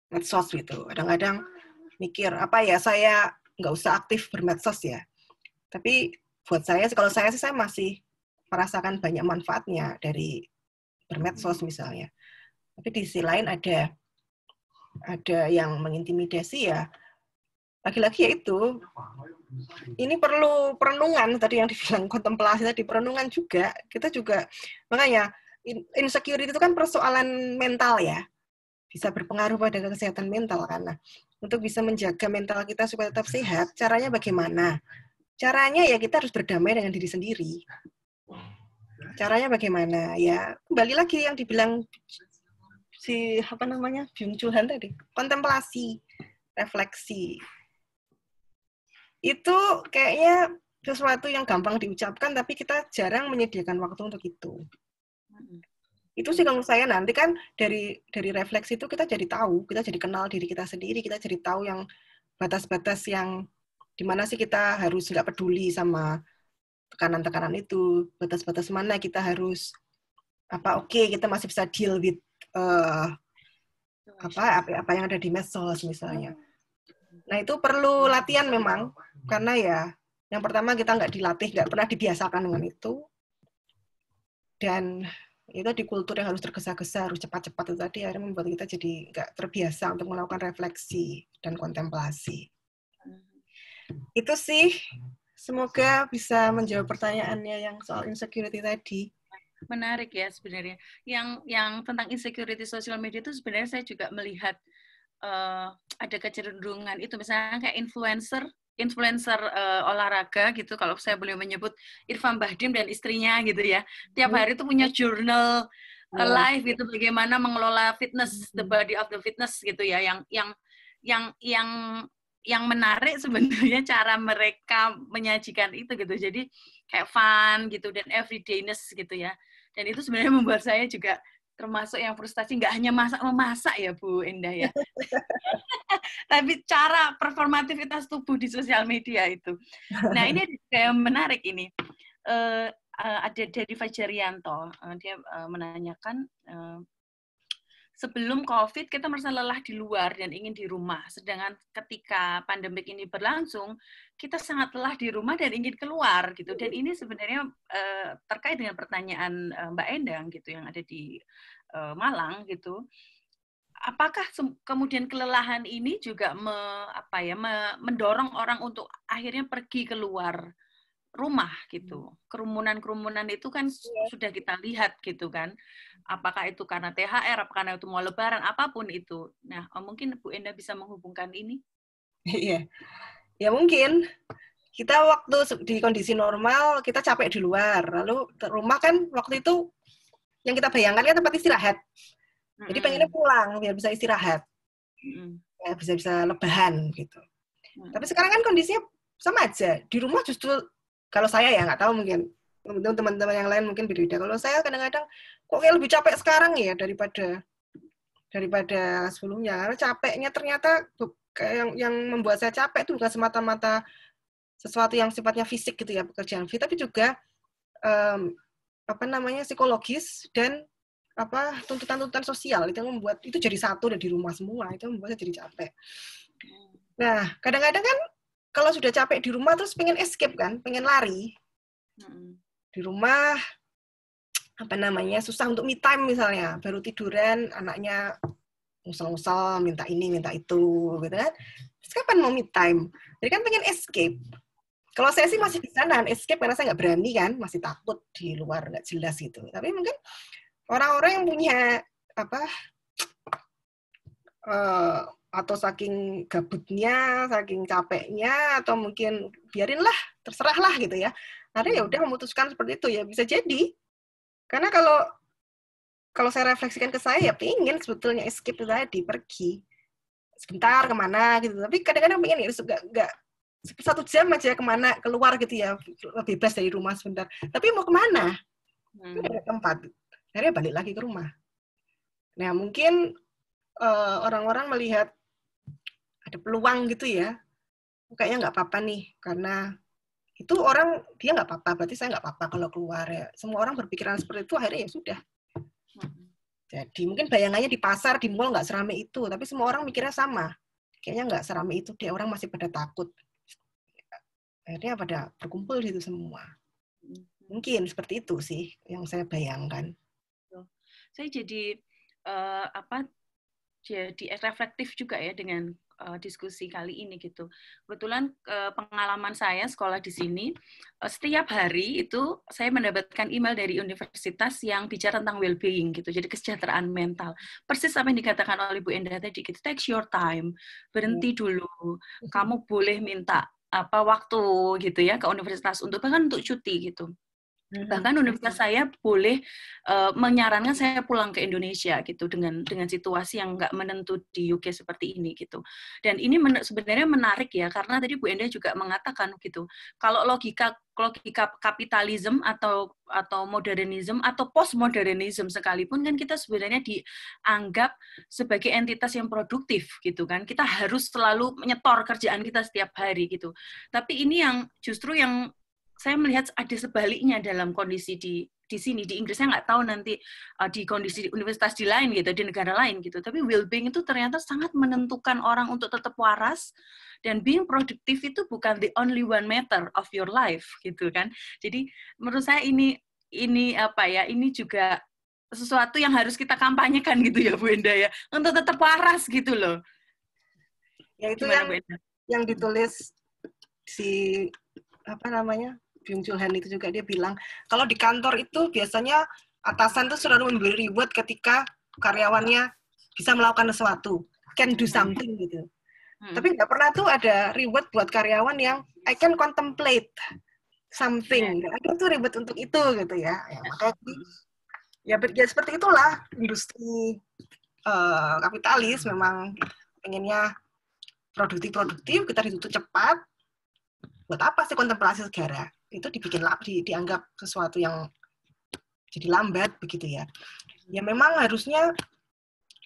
medsos gitu. Kadang-kadang mikir, apa ya, saya nggak usah aktif bermedsos ya. Tapi buat saya, kalau saya sih saya masih merasakan banyak manfaatnya dari bermedsos misalnya. Tapi di sisi lain ada yang mengintimidasi ya. Lagi-lagi ya itu, ini perlu perenungan tadi yang dibilang kontemplasi tadi, perenungan juga. Kita juga, makanya insecurity itu kan persoalan mental ya. Bisa berpengaruh pada kesehatan mental karena untuk bisa menjaga mental kita supaya tetap sehat, caranya bagaimana? Caranya ya kita harus berdamai dengan diri sendiri. Caranya bagaimana? Ya kembali lagi yang dibilang si Byung-Chul Han tadi, kontemplasi, refleksi. Itu kayaknya sesuatu yang gampang diucapkan tapi kita jarang menyediakan waktu untuk itu. Itu sih kalau saya nanti kan dari refleksi itu kita jadi tahu, kita jadi kenal diri kita sendiri, kita jadi tahu yang batas-batas yang di mana sih kita harus nggak peduli sama tekanan-tekanan itu, batas-batas mana kita harus kita masih bisa deal with apa yang ada di medsos misalnya. Nah itu perlu latihan memang, karena ya yang pertama kita nggak dilatih, nggak pernah dibiasakan dengan itu, dan itu di kultur yang harus tergesa-gesa, harus cepat-cepat itu tadi akhirnya membuat kita jadi nggak terbiasa untuk melakukan refleksi dan kontemplasi. Itu sih, semoga bisa menjawab pertanyaannya yang soal insecurity tadi. Menarik ya sebenarnya. Yang tentang insecurity sosial media itu sebenarnya saya juga melihat ada kecenderungan itu, misalnya kayak influencer olahraga gitu, kalau saya boleh menyebut Irfan Bahdim dan istrinya gitu ya, tiap hari itu punya jurnal live gitu, bagaimana mengelola fitness, the body of the fitness gitu ya, yang menarik sebenarnya cara mereka menyajikan itu gitu, jadi kayak fun gitu dan everydayness gitu ya, dan itu sebenarnya membuat saya juga termasuk yang frustasi, nggak hanya memasak ya Bu Endah ya, tapi cara performativitas tubuh di sosial media itu. Nah ini kayak menarik ini. Ada dari Fajarianto, dia menanyakan, sebelum COVID kita merasa lelah di luar dan ingin di rumah, sedangkan ketika pandemik ini berlangsung, kita sangat lelah di rumah dan ingin keluar gitu. Dan ini sebenarnya terkait dengan pertanyaan Mbak Endang gitu yang ada di Malang gitu. Apakah kemudian kelelahan ini juga mendorong orang untuk akhirnya pergi keluar rumah gitu. Kerumunan-kerumunan itu kan sudah kita lihat gitu kan. Apakah itu karena THR, apakah karena itu mau lebaran, apapun itu. Nah, mungkin Bu Endah bisa menghubungkan ini. Iya. Ya mungkin kita waktu di kondisi normal kita capek di luar, lalu rumah kan waktu itu yang kita bayangkan kan tempat istirahat. Jadi pengennya pulang biar bisa istirahat, ya bisa lebahan gitu. Tapi sekarang kan kondisinya sama aja. Di rumah justru kalau saya ya nggak tahu, mungkin teman-teman yang lain mungkin berbeda. Kalau saya kadang-kadang kok kayak lebih capek sekarang ya daripada sebelumnya. Karena capeknya ternyata yang membuat saya capek itu bukan semata-mata sesuatu yang sifatnya fisik gitu ya, pekerjaan fisik, tapi juga psikologis dan tuntutan-tuntutan sosial itu yang membuat itu jadi satu dan di rumah semua, itu membuat saya jadi capek. Nah, kadang-kadang kan kalau sudah capek di rumah terus pengen escape kan, pengen lari. Di rumah susah untuk me time misalnya, baru tiduran anaknya ngusel-ngusel minta ini minta itu gitu kan. Terus kapan mau me time? Jadi kan pengen escape. Kalau saya sih masih bisa nahan escape karena saya nggak berani kan, masih takut di luar nggak jelas gitu. Tapi mungkin orang-orang yang punya atau saking gabutnya, saking capeknya, atau mungkin biarinlah, terserahlah gitu ya. Ada ya udah memutuskan seperti itu ya bisa jadi. Karena kalau saya refleksikan ke saya ya pengen sebetulnya escape itu tadi, pergi sebentar kemana gitu. Tapi kadang-kadang pengen ya nggak 1 jam aja kemana keluar gitu ya, bebas dari rumah sebentar. Tapi mau kemana? Nggak ada tempat. Akhirnya balik lagi ke rumah. Nah mungkin orang-orang melihat ada peluang gitu ya, kayaknya nggak apa-apa nih, karena itu orang dia nggak apa-apa, berarti saya nggak apa-apa kalau keluar ya. Semua orang berpikiran seperti itu, akhirnya ya sudah. Jadi mungkin bayangannya di pasar, di mall nggak seramai itu, tapi semua orang mikirnya sama. Kayaknya nggak seramai itu, dia orang masih pada takut. akhirnya pada berkumpul di situ semua. Mungkin seperti itu sih yang saya bayangkan. Saya jadi jadi reflektif juga ya dengan diskusi kali ini gitu. Kebetulan pengalaman saya sekolah di sini, setiap hari itu saya mendapatkan email dari universitas yang bicara tentang well-being gitu, jadi kesejahteraan mental. Persis apa yang dikatakan oleh Bu Endah tadi, gitu, take your time, berhenti dulu. Kamu boleh minta waktu gitu ya ke universitas untuk bahkan untuk cuti gitu. Bahkan universitas saya boleh menyarankan saya pulang ke Indonesia gitu dengan situasi yang nggak menentu di UK seperti ini gitu. Dan ini sebenarnya menarik ya karena tadi Bu Endah juga mengatakan gitu. Kalau logika kapitalisme atau modernisme atau postmodernisme sekalipun kan kita sebenarnya dianggap sebagai entitas yang produktif gitu kan. Kita harus selalu menyetor kerjaan kita setiap hari gitu. Tapi ini yang justru yang saya melihat ada sebaliknya dalam kondisi di sini di Inggris. Saya nggak tahu nanti di kondisi di universitas di lain gitu, di negara lain gitu. Tapi well-being itu ternyata sangat menentukan orang untuk tetap waras dan being produktif itu bukan the only one matter of your life gitu kan. Jadi menurut saya ini ini juga sesuatu yang harus kita kampanyekan gitu ya Bu Endah ya, untuk tetap waras gitu loh. Ya itu yang ditulis si Byung Chul Han itu juga, dia bilang kalau di kantor itu biasanya atasan tuh selalu memberi reward ketika karyawannya bisa melakukan sesuatu, can do something gitu. Tapi nggak pernah tuh ada reward buat karyawan yang I can contemplate something. Ada tuh reward untuk itu gitu ya. Makanya ya seperti itulah industri kapitalis, memang pengennya produktif, kita dituntut cepat. Buat apa sih kontemplasi segera? Itu dianggap sesuatu yang jadi lambat begitu ya. Ya memang harusnya,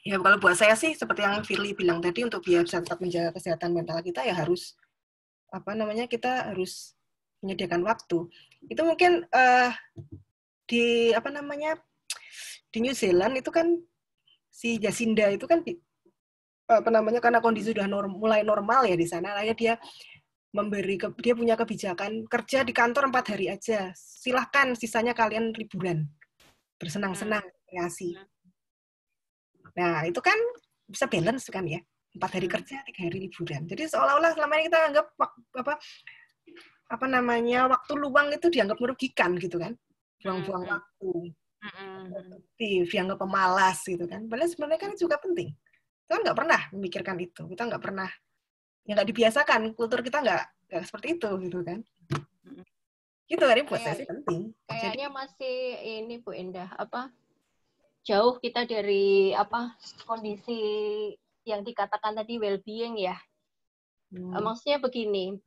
ya kalau buat saya sih seperti yang Firly bilang tadi, untuk biar bisa tetap menjaga kesehatan mental kita ya harus kita harus menyediakan waktu. Itu mungkin di di New Zealand itu kan si Jacinda itu kan karena kondisi sudah mulai normal ya di sana, akhirnya dia punya kebijakan kerja di kantor 4 hari aja. Silahkan sisanya kalian liburan. Bersenang-senang, kreasi. Nah, itu kan bisa balance kan ya. 4 hari kerja, 3 hari liburan. Jadi seolah-olah selama ini kita anggap waktu luang itu dianggap merugikan gitu kan. Buang-buang waktu. Produktif, dianggap pemalas gitu kan. Padahal sebenarnya kan juga penting. Kita nggak pernah memikirkan itu. Kita nggak pernah, ya nggak dibiasakan, kultur kita nggak seperti itu gitu kan. Gitu kan, buat saya sih penting. Kayaknya masih ini Bu Endah, jauh kita dari kondisi yang dikatakan tadi well-being ya. Maksudnya begini,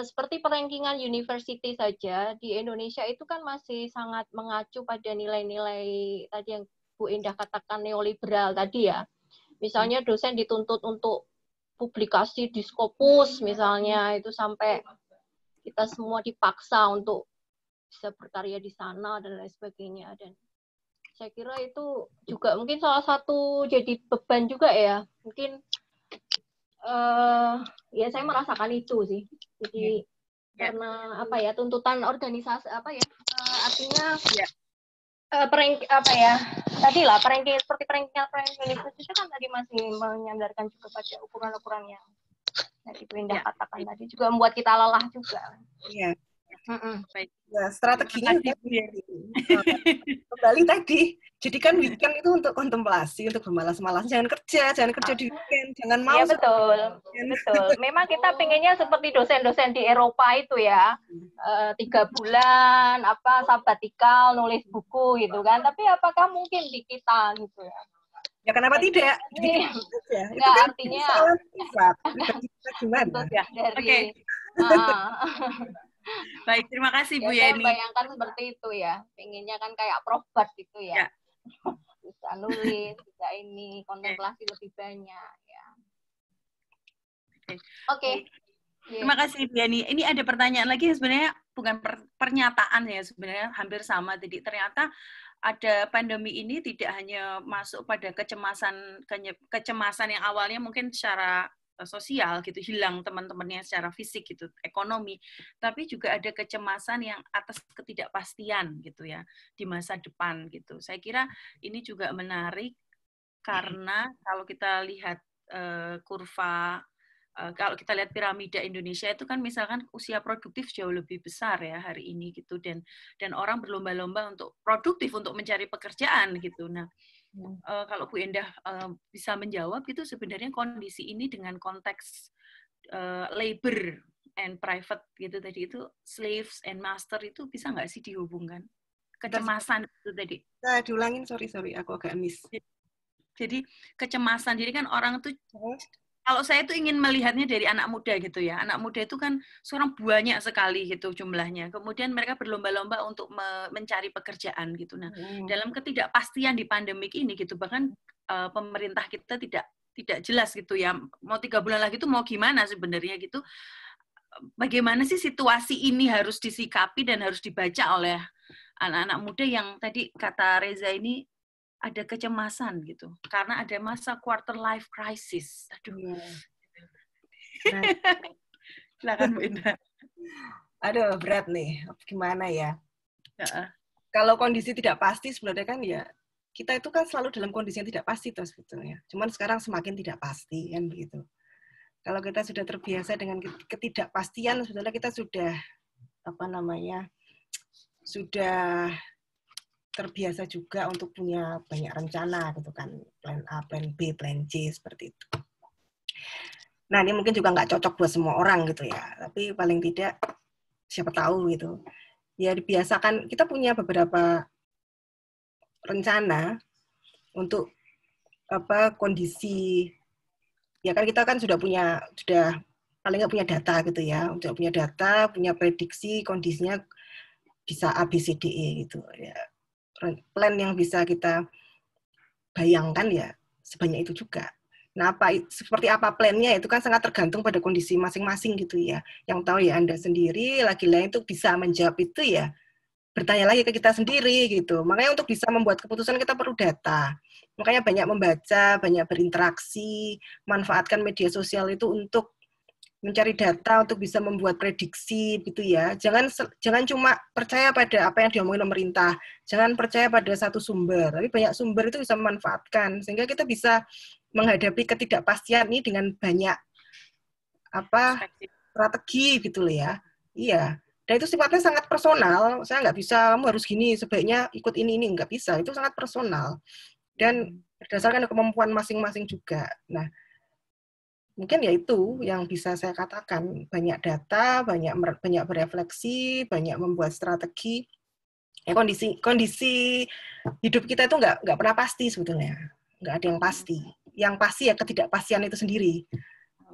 seperti perankingan university saja di Indonesia itu kan masih sangat mengacu pada nilai-nilai tadi yang Bu Endah katakan neoliberal tadi ya. Misalnya dosen dituntut untuk publikasi di Scopus misalnya, itu sampai kita semua dipaksa untuk bisa berkarya di sana dan lain sebagainya. Dan saya kira itu juga mungkin salah satu jadi beban juga ya. Mungkin ya saya merasakan itu sih. Jadi karena tuntutan organisasi artinya seperti perankingan universitas itu kan tadi masih menyandarkan juga pada ukuran-ukuran yang tadi Bu Endah katakan tadi, juga membuat kita lelah juga. Iya. Ya, strateginya kembali tadi. Jadi kan weekend itu untuk kontemplasi, untuk bermalas-malas. Jangan kerja di weekend, jangan mau. Iya betul. Memang kita pengennya seperti dosen-dosen di Eropa itu ya, 3 bulan sabatikal nulis buku gitu kan. Tapi apakah mungkin di kita gitu ya? Ya kenapa tidak? Itu kan artinya gimana? Dari Baik, terima kasih Bu Yeni. Saya bayangkan Yeni. seperti itu ya. Pengennya kan kayak Prof Bart gitu ya. Bisa nulis, bisa ini, kontemplasi lebih banyak ya. Oke. Terima kasih Bu Yeni. Ini ada pertanyaan lagi yang sebenarnya bukan pernyataan ya, sebenarnya hampir sama. Jadi ternyata ada pandemi ini tidak hanya masuk pada kecemasan yang awalnya mungkin secara sosial gitu, hilang teman-temannya secara fisik gitu, ekonomi, tapi juga ada kecemasan yang atas ketidakpastian gitu ya di masa depan gitu. Saya kira ini juga menarik karena kalau kita lihat kurva, kalau kita lihat piramida Indonesia itu kan misalkan usia produktif jauh lebih besar ya hari ini gitu, dan orang berlomba-lomba untuk produktif untuk mencari pekerjaan gitu. Nah, kalau Bu Endah bisa menjawab itu sebenarnya kondisi ini dengan konteks labor and private gitu tadi, itu slaves and master itu bisa nggak sih dihubungkan? Kecemasan itu tadi. Nah, diulangin, sorry, aku agak miss. Jadi kecemasan, jadi kan orang tuh, kalau saya tuh ingin melihatnya dari anak muda gitu ya. Anak muda itu kan sekarang banyak sekali gitu jumlahnya. Kemudian mereka berlomba-lomba untuk mencari pekerjaan gitu. Nah, dalam ketidakpastian di pandemik ini gitu, bahkan pemerintah kita tidak jelas gitu ya. Mau 3 bulan lagi tuh mau gimana sebenarnya gitu. Bagaimana sih situasi ini harus disikapi dan harus dibaca oleh anak-anak muda yang tadi kata Reza ini ada kecemasan gitu, karena ada masa quarter life crisis. Aduh. Nah. Silakan Bu Indah. Aduh, berat nih. Gimana ya? Kalau kondisi tidak pasti sebenarnya kan ya, kita itu kan selalu dalam kondisi yang tidak pasti tuh sebetulnya. Cuman sekarang semakin tidak pasti kan begitu. Kalau kita sudah terbiasa dengan ketidakpastian, sebetulnya kita sudah sudah terbiasa juga untuk punya banyak rencana gitu kan, plan A, plan B, plan C seperti itu. Nah, ini mungkin juga nggak cocok buat semua orang gitu ya, tapi paling tidak siapa tahu gitu. Ya dibiasakan, kita punya beberapa rencana untuk kondisi, ya kan kita kan sudah paling nggak punya data gitu ya, sudah punya data, punya prediksi kondisinya bisa A, B, C, D, E gitu ya. Plan yang bisa kita bayangkan ya sebanyak itu juga. Nah, seperti apa plannya itu kan sangat tergantung pada kondisi masing-masing gitu ya. Yang tahu ya Anda sendiri, lagi-lagi itu bisa menjawab itu ya bertanya lagi ke kita sendiri gitu. Makanya untuk bisa membuat keputusan kita perlu data. Makanya banyak membaca, banyak berinteraksi, manfaatkan media sosial itu untuk mencari data untuk bisa membuat prediksi gitu ya. Jangan cuma percaya pada apa yang diomongin pemerintah. Jangan percaya pada satu sumber, tapi banyak sumber itu bisa memanfaatkan sehingga kita bisa menghadapi ketidakpastian ini dengan banyak strategi gitu loh ya. Iya. Dan itu sifatnya sangat personal. Saya nggak bisa kamu harus gini, sebaiknya ikut ini nggak bisa. Itu sangat personal dan berdasarkan kemampuan masing-masing juga. Nah, mungkin ya itu yang bisa saya katakan, banyak data, banyak berefleksi, banyak membuat strategi. Ya, kondisi hidup kita itu nggak pernah pasti sebetulnya, nggak ada yang pasti. Yang pasti ya ketidakpastian itu sendiri.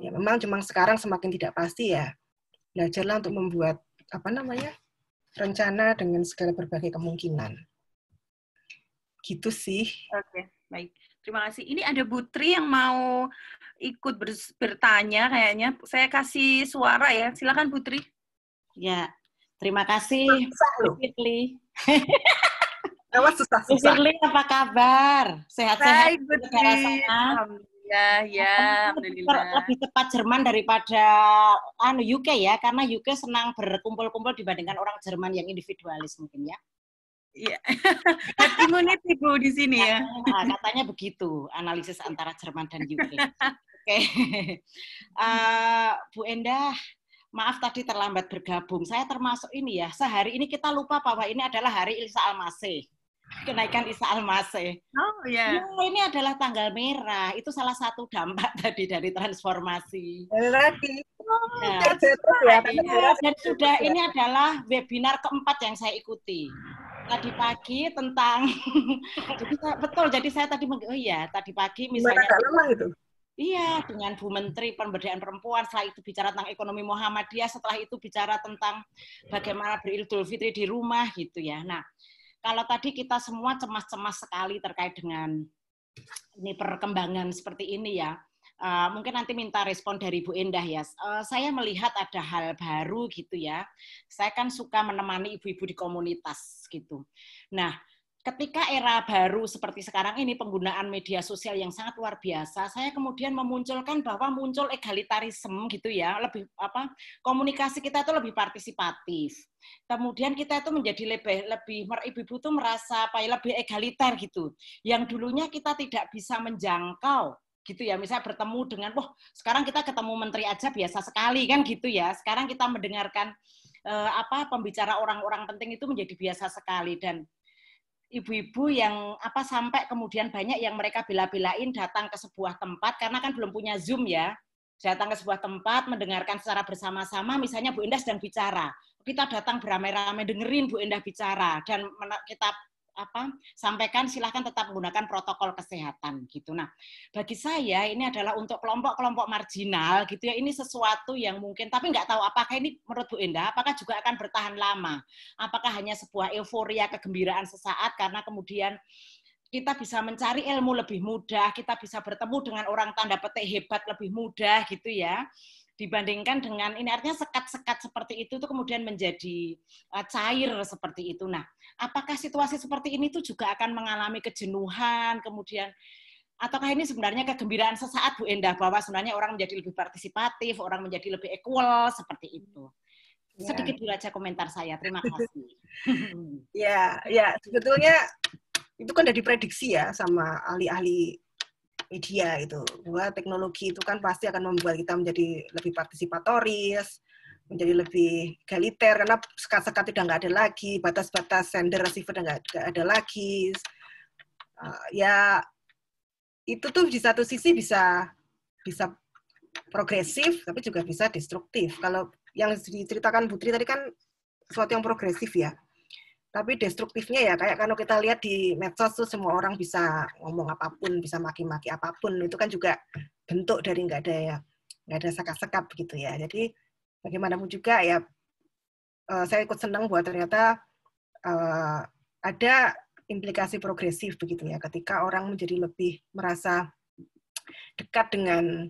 Ya memang cuma sekarang semakin tidak pasti ya. Belajarlah untuk membuat rencana dengan segala berbagai kemungkinan. Gitu sih. Oke, baik. Terima kasih. Ini ada Putri yang mau ikut bertanya kayaknya. Saya kasih suara ya. Silakan Putri. Ya, terima kasih. Firly. Susah. Firly, apa kabar? Sehat-sehat di negara sana? Ya, alhamdulillah. Lebih tepat Jerman daripada UK ya, karena UK senang berkumpul-kumpul dibandingkan orang Jerman yang individualis mungkin ya. Iya, immunity Bu di sini ya. Katanya begitu, analisis antara Jerman dan UK. Oke. Bu Endah, maaf tadi terlambat bergabung. Saya termasuk ini ya, sehari ini kita lupa bahwa ini adalah hari Isa Al-Masih. Kenaikan Isa Al-Masih. Oh ya. Yeah. Ini adalah tanggal merah. Itu salah satu dampak tadi dari transformasi. Dan sudah ini adalah webinar keempat yang saya ikuti. Tadi pagi tentang jadi saya tadi tadi pagi misalnya iya dengan Bu Menteri Pemberdayaan Perempuan, setelah itu bicara tentang ekonomi Muhammadiyah, setelah itu bicara tentang bagaimana beridul fitri di rumah gitu ya. Nah, kalau tadi kita semua cemas-cemas sekali terkait dengan ini perkembangan seperti ini ya. Mungkin nanti minta respon dari Bu Endah ya. Saya melihat ada hal baru gitu ya. Saya kan suka menemani ibu-ibu di komunitas gitu. Nah, ketika era baru seperti sekarang ini, penggunaan media sosial yang sangat luar biasa, saya kemudian memunculkan bahwa muncul egalitarisme gitu ya, lebih komunikasi kita itu lebih partisipatif. Kemudian kita itu menjadi lebih ibu-ibu itu merasa lebih egaliter gitu. Yang dulunya kita tidak bisa menjangkau gitu ya, misalnya bertemu dengan, sekarang kita ketemu menteri aja biasa sekali kan gitu ya. Sekarang kita mendengarkan pembicara orang-orang penting itu menjadi biasa sekali, dan ibu-ibu yang sampai kemudian banyak yang mereka bela-belain datang ke sebuah tempat karena kan belum punya Zoom ya. Datang ke sebuah tempat mendengarkan secara bersama-sama, misalnya Bu Endah sedang bicara. Kita datang beramai-ramai dengerin Bu Endah bicara dan kita sampaikan silahkan tetap menggunakan protokol kesehatan gitu. Nah, bagi saya ini adalah untuk kelompok-kelompok marginal gitu ya, ini sesuatu yang mungkin, tapi nggak tahu apakah ini menurut Bu Endah, apakah juga akan bertahan lama? Apakah hanya sebuah euforia, kegembiraan sesaat karena kemudian kita bisa mencari ilmu lebih mudah, kita bisa bertemu dengan orang tanda petik hebat lebih mudah gitu ya, dibandingkan dengan ini, artinya sekat-sekat seperti itu tuh kemudian menjadi cair seperti itu. Nah, apakah situasi seperti ini tuh juga akan mengalami kejenuhan, kemudian ataukah ini sebenarnya kegembiraan sesaat Bu Endah, bahwa sebenarnya orang menjadi lebih partisipatif, orang menjadi lebih equal seperti itu? Sedikit dulu aja komentar saya. Terima kasih. Ya, sebetulnya itu kan udah diprediksi ya sama ahli-ahli media itu, bahwa teknologi itu kan pasti akan membuat kita menjadi lebih partisipatoris, menjadi lebih egaliter, karena sekat-sekat udah nggak ada lagi, batas-batas sender receiver udah nggak ada lagi. Ya itu tuh di satu sisi bisa progresif, tapi juga bisa destruktif. Kalau yang diceritakan Putri tadi kan sesuatu yang progresif ya. Tapi destruktifnya ya, kayak kalau kita lihat di medsos tuh semua orang bisa ngomong apapun, bisa maki-maki apapun, itu kan juga bentuk dari nggak ada sekat-sekat begitu ya. Jadi bagaimanapun juga ya, saya ikut senang bahwa ternyata ada implikasi progresif begitu ya, ketika orang menjadi lebih merasa dekat dengan,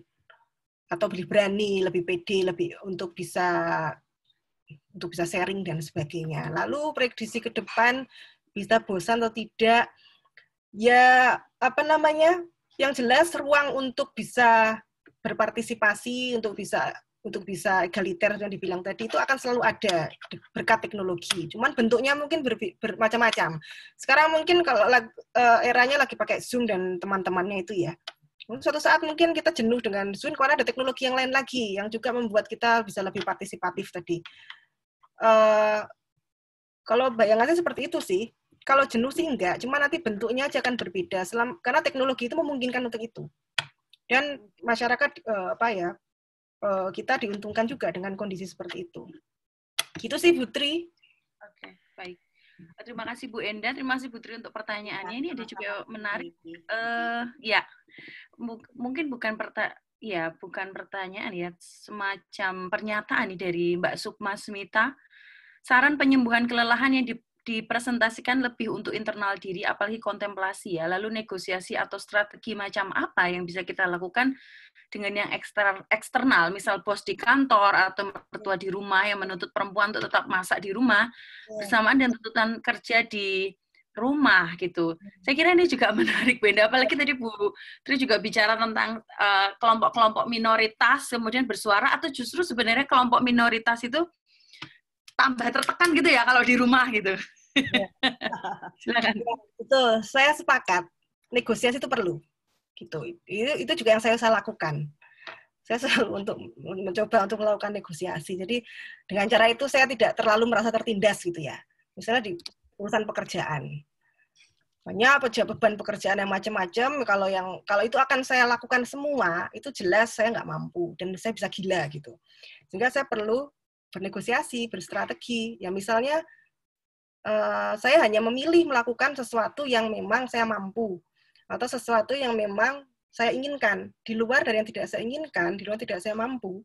atau lebih berani, lebih pede, lebih untuk bisa sharing dan sebagainya. Lalu prediksi ke depan bisa bosan atau tidak, ya yang jelas ruang untuk bisa berpartisipasi, untuk bisa egaliter yang dibilang tadi itu akan selalu ada berkat teknologi. Cuman bentuknya mungkin bermacam-macam. Sekarang mungkin kalau eranya lagi pakai Zoom dan teman-temannya itu ya, suatu saat mungkin kita jenuh dengan Zoom karena ada teknologi yang lain lagi yang juga membuat kita bisa lebih partisipatif tadi. Kalau bayangannya seperti itu sih. Kalau jenuh sih enggak, cuma nanti bentuknya aja akan berbeda karena teknologi itu memungkinkan untuk itu. Dan masyarakat kita diuntungkan juga dengan kondisi seperti itu. Gitu sih Putri. Oke, baik. Terima kasih Bu Endah, terima kasih Putri untuk pertanyaannya. Ini ada juga menarik. Ya, mungkin bukan pertanyaan ya, semacam pernyataan nih dari Mbak Sukma Smita. Saran penyembuhan kelelahan yang dipresentasikan lebih untuk internal diri, apalagi kontemplasi ya. Lalu negosiasi atau strategi macam apa yang bisa kita lakukan dengan yang eksternal, misal bos di kantor atau mertua di rumah yang menuntut perempuan untuk tetap masak di rumah, bersamaan dengan tuntutan kerja di rumah gitu. Saya kira ini juga menarik, Bu Endah. Apalagi tadi Bu Tri juga bicara tentang kelompok-kelompok minoritas kemudian bersuara, atau justru sebenarnya kelompok minoritas itu tambah tertekan gitu ya kalau di rumah gitu. Silakan. Betul, saya sepakat. Negosiasi itu perlu. Gitu. Itu juga yang saya lakukan. Saya selalu mencoba untuk melakukan negosiasi. Jadi dengan cara itu saya tidak terlalu merasa tertindas gitu ya. Misalnya di urusan pekerjaan. Banyak beban pekerjaan yang macam-macam, kalau itu akan saya lakukan semua, itu jelas saya nggak mampu dan saya bisa gila gitu. Sehingga saya perlu bernegosiasi, berstrategi. Ya misalnya saya hanya memilih melakukan sesuatu yang memang saya mampu atau sesuatu yang memang saya inginkan. Di luar dari yang tidak saya inginkan, di luar tidak saya mampu,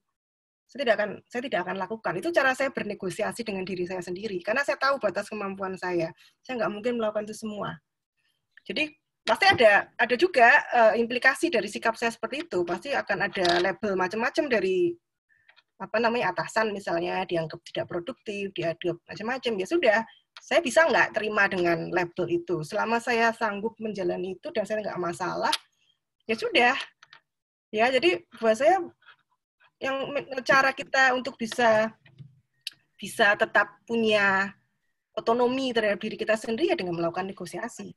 saya tidak akan lakukan. Itu cara saya bernegosiasi dengan diri saya sendiri. Karena saya tahu batas kemampuan saya. Saya nggak mungkin melakukan itu semua. Jadi pasti ada juga implikasi dari sikap saya seperti itu. Pasti akan ada label macam-macam dari atasan misalnya, dianggap tidak produktif, dianggap macam-macam. Ya sudah, saya bisa nggak terima dengan label itu. Selama saya sanggup menjalani itu dan saya nggak masalah, ya sudah. Ya, jadi buat saya yang cara kita untuk bisa tetap punya otonomi terhadap diri kita sendiri ya dengan melakukan negosiasi.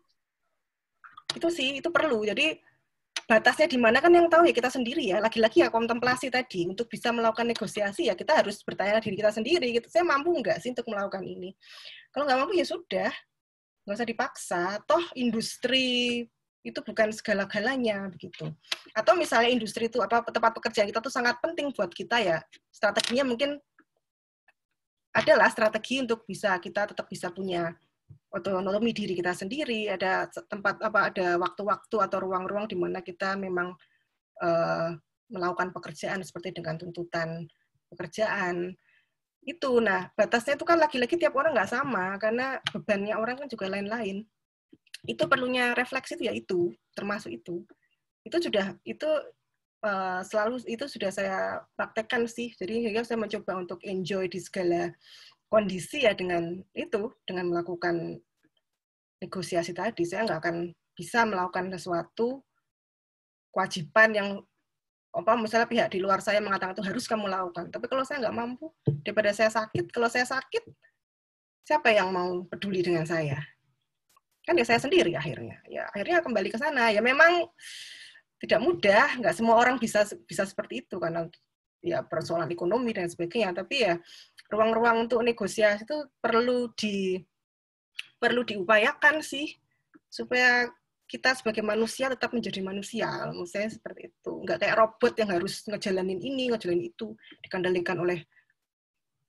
Itu sih, itu perlu. Jadi batasnya di mana kan yang tahu ya kita sendiri ya. Lagi-lagi ya kontemplasi tadi, untuk bisa melakukan negosiasi ya kita harus bertanya diri kita sendiri gitu. Saya mampu nggak sih untuk melakukan ini? Kalau nggak mampu ya sudah, nggak usah dipaksa. Toh industri itu bukan segala-galanya begitu. Atau misalnya industri itu tempat pekerjaan kita tuh sangat penting buat kita ya. Strateginya mungkin adalah strategi untuk kita tetap bisa punya otonomi diri kita sendiri, ada tempat ada waktu-waktu atau ruang-ruang di mana kita memang melakukan pekerjaan seperti dengan tuntutan pekerjaan itu. Nah, batasnya itu kan lagi-lagi tiap orang nggak sama karena bebannya orang kan juga lain-lain. Itu perlunya refleksi itu ya itu, termasuk itu. Selalu itu sudah saya praktekkan sih. Jadi saya mencoba untuk enjoy di segala kondisi ya dengan melakukan negosiasi tadi. Saya nggak akan bisa melakukan sesuatu kewajiban yang misalnya pihak di luar saya mengatakan itu harus kamu lakukan. Tapi kalau saya nggak mampu, daripada saya sakit, kalau saya sakit, siapa yang mau peduli dengan saya? Kan ya saya sendiri akhirnya. Ya akhirnya kembali ke sana. Ya memang tidak mudah, nggak semua orang bisa seperti itu karena ya persoalan ekonomi dan sebagainya. Tapi ya ruang-ruang untuk negosiasi itu perlu diupayakan sih supaya kita sebagai manusia tetap menjadi manusia. Menurut saya seperti itu. Nggak kayak robot yang harus ngejalanin ini, ngejalanin itu, dikendalikan oleh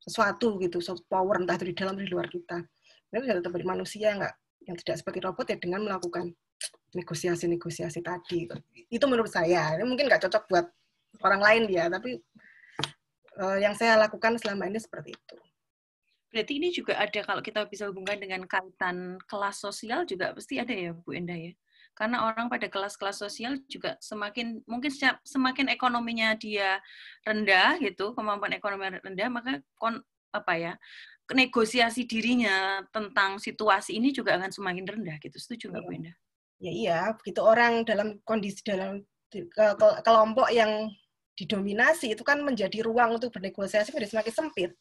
sesuatu gitu, soft power entah itu di dalam atau di luar kita. Tapi tetap menjadi manusia yang tidak seperti robot ya dengan melakukan negosiasi tadi. Itu menurut saya. Ini mungkin nggak cocok buat orang lain ya, tapi yang saya lakukan selama ini seperti itu. Berarti ini juga ada, kalau kita bisa hubungkan dengan kaitan kelas sosial juga pasti ada ya Bu Endah ya? Karena orang pada kelas-kelas sosial juga semakin ekonominya dia rendah gitu, kemampuan ekonomi rendah, maka negosiasi dirinya tentang situasi ini juga akan semakin rendah gitu. Setuju nggak Bu Endah? Ya iya, begitu orang dalam kondisi dalam kelompok yang didominasi itu kan menjadi ruang untuk bernegosiasi menjadi semakin sempit.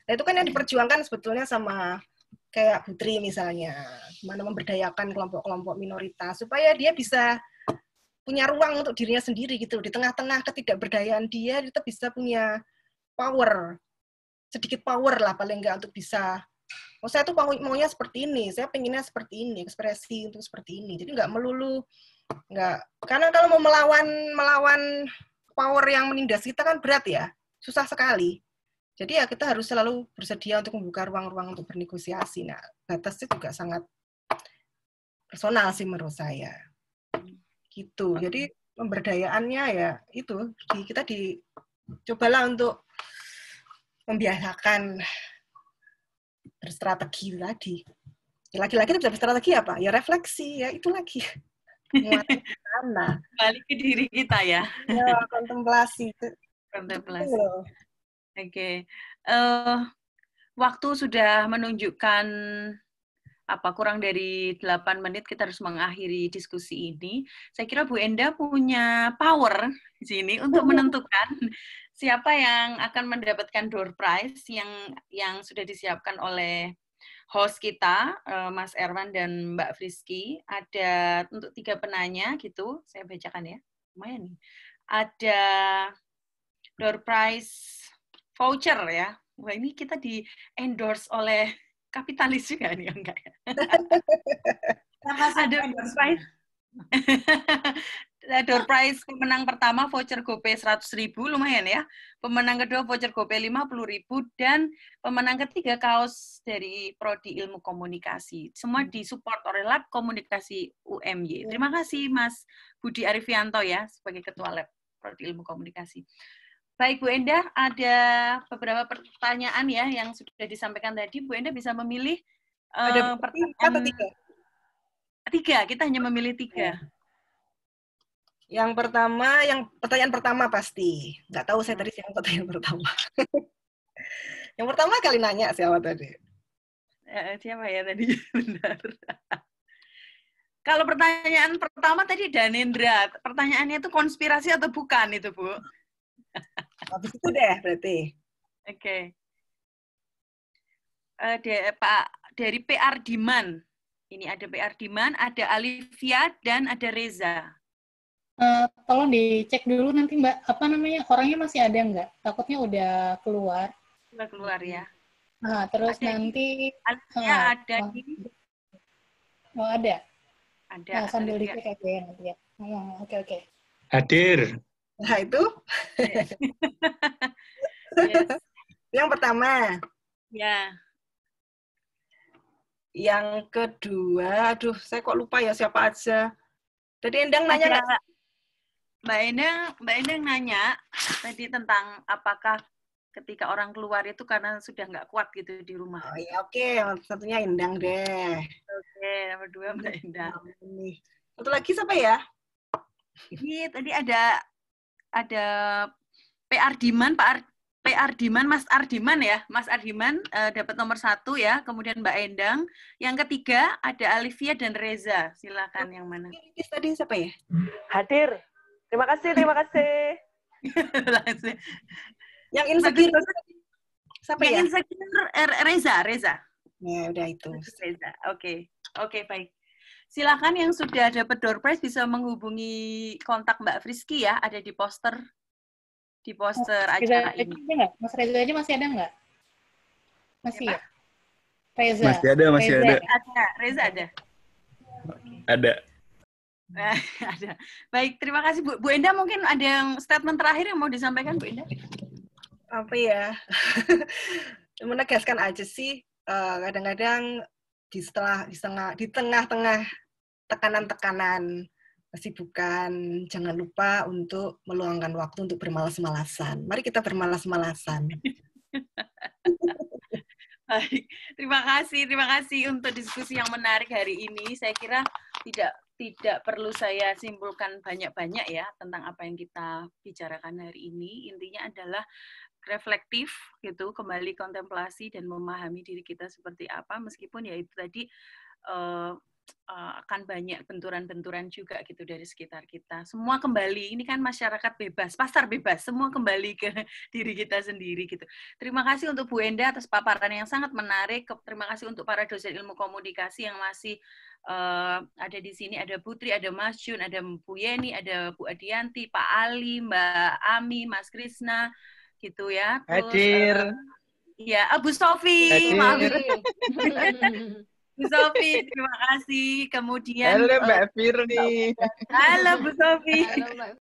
Nah, itu kan yang diperjuangkan sebetulnya sama kayak Putri misalnya, mana memberdayakan kelompok-kelompok minoritas supaya dia bisa punya ruang untuk dirinya sendiri gitu. Di tengah-tengah ketidakberdayaan dia bisa punya power, sedikit power lah paling enggak untuk bisa, saya tuh maunya seperti ini, saya pengennya seperti ini, ekspresi untuk seperti ini. Jadi karena kalau mau melawan power yang menindas kita kan berat ya, susah sekali. Jadi ya kita harus selalu bersedia untuk membuka ruang-ruang untuk bernegosiasi. Nah, batasnya juga sangat personal sih menurut saya. Gitu. Jadi pemberdayaannya ya itu, kita cobalah untuk membiasakan berstrategi tadi. Laki-laki itu bisa berstrategi apa? Ya refleksi, ya itu lagi. Balik ke diri kita ya. Ya, kontemplasi. Kontemplasi. Oke. Waktu sudah menunjukkan kurang dari 8 menit kita harus mengakhiri diskusi ini. Saya kira Bu Endah punya power di sini untuk menentukan siapa yang akan mendapatkan door prize yang sudah disiapkan oleh host kita, Mas Erwan dan Mbak Friski. Ada untuk 3 penanya gitu, saya bacakan ya. Lumayan nih. Ada door prize voucher ya. Wah, ini kita di endorse oleh kapitalis juga nih, enggak ya? Ada door prize pemenang pertama voucher GoPay 100.000, lumayan ya. Pemenang kedua voucher GoPay 50.000 dan pemenang ketiga kaos dari Prodi Ilmu Komunikasi. Semua disupport oleh Lab Komunikasi UMY. Terima kasih Mas Budi Arifianto ya sebagai Ketua Lab Prodi Ilmu Komunikasi. Baik Bu Endah, ada beberapa pertanyaan ya yang sudah disampaikan tadi. Bu Endah bisa memilih pertanyaan 3. Kita hanya memilih 3. Yang pertanyaan pertama pasti. Nggak tahu saya tadi siapa pertanyaan pertama. Yang pertama kali nanya siapa tadi? Siapa ya tadi? Benar. Kalau pertanyaan pertama tadi Danendra, pertanyaannya itu konspirasi atau bukan itu, Bu? Habis itu deh berarti. Oke. Pak, dari PR Diman. Ini ada PR Diman, ada Alivia, dan ada Reza. Tolong dicek dulu nanti Mbak, apa namanya, orangnya masih ada nggak? Takutnya udah keluar. Udah keluar ya. Nah, terus Ada nanti... Alivia ada ini. Oh, ada? Ada. Nah, sambil Alivia. dicek aja ya nanti ya. Oke. Hadir. Nah, itu Yes. yang pertama. Ya. Yang kedua, aduh, saya kok lupa ya siapa aja. Tadi Endang nanya nggak? Mbak Endang nanya tadi tentang apakah ketika orang keluar itu karena sudah nggak kuat gitu di rumah. Oh ya, oke. Satunya Endang deh. Oke, nomor 2 Mbak Endang. Nih. Satu lagi siapa ya? Ini tadi ada PR Diman, PR Diman, Mas Ardiman ya. Mas Ardiman dapat nomor 1 ya. Kemudian Mbak Endang. Yang ketiga ada Alivia dan Reza. Silakan yang mana? Ini tadi siapa ya? Hadir. Terima kasih. Yang insecure. Siapa ya? Yang insecure Reza. Ya, udah itu. Reza. Oke, baik. Silakan yang sudah dapat door prize bisa menghubungi kontak Mbak Friski ya. Ada di poster. Acara ini. Mas Reza aja masih ada nggak? Masih ya? Reza. Masih ada. Reza ada. Ada. Ada. Baik, terima kasih Bu. Bu Enda mungkin ada yang statement terakhir yang mau disampaikan Bu Enda? Apa ya? Menegaskan aja sih. Kadang-kadang di tengah-tengah tekanan-tekanan kesibukan, jangan lupa untuk meluangkan waktu untuk bermalas-malasan. Mari kita bermalas-malasan. Baik, terima kasih untuk diskusi yang menarik hari ini. Saya kira tidak perlu saya simpulkan banyak-banyak ya tentang apa yang kita bicarakan hari ini. Intinya adalah reflektif gitu, kembali kontemplasi dan memahami diri kita seperti apa, meskipun ya itu tadi akan banyak benturan-benturan juga gitu dari sekitar kita. Semua kembali, ini kan masyarakat bebas, pasar bebas, semua kembali ke diri kita sendiri gitu. Terima kasih untuk Bu Enda atas paparan yang sangat menarik. Terima kasih untuk para dosen ilmu komunikasi yang masih ada di sini. Ada Putri, ada Mas Jun, ada Bu Yeni, ada Bu Adianti, Pak Ali, Mbak Ami, Mas Krisna, gitu ya. Terus, Hadir. Ya, Bu Sofi, maaf. Bu Sofi, terima kasih. Kemudian Halo Mbak Firni. halo Bu Sofi. Halo, Mbak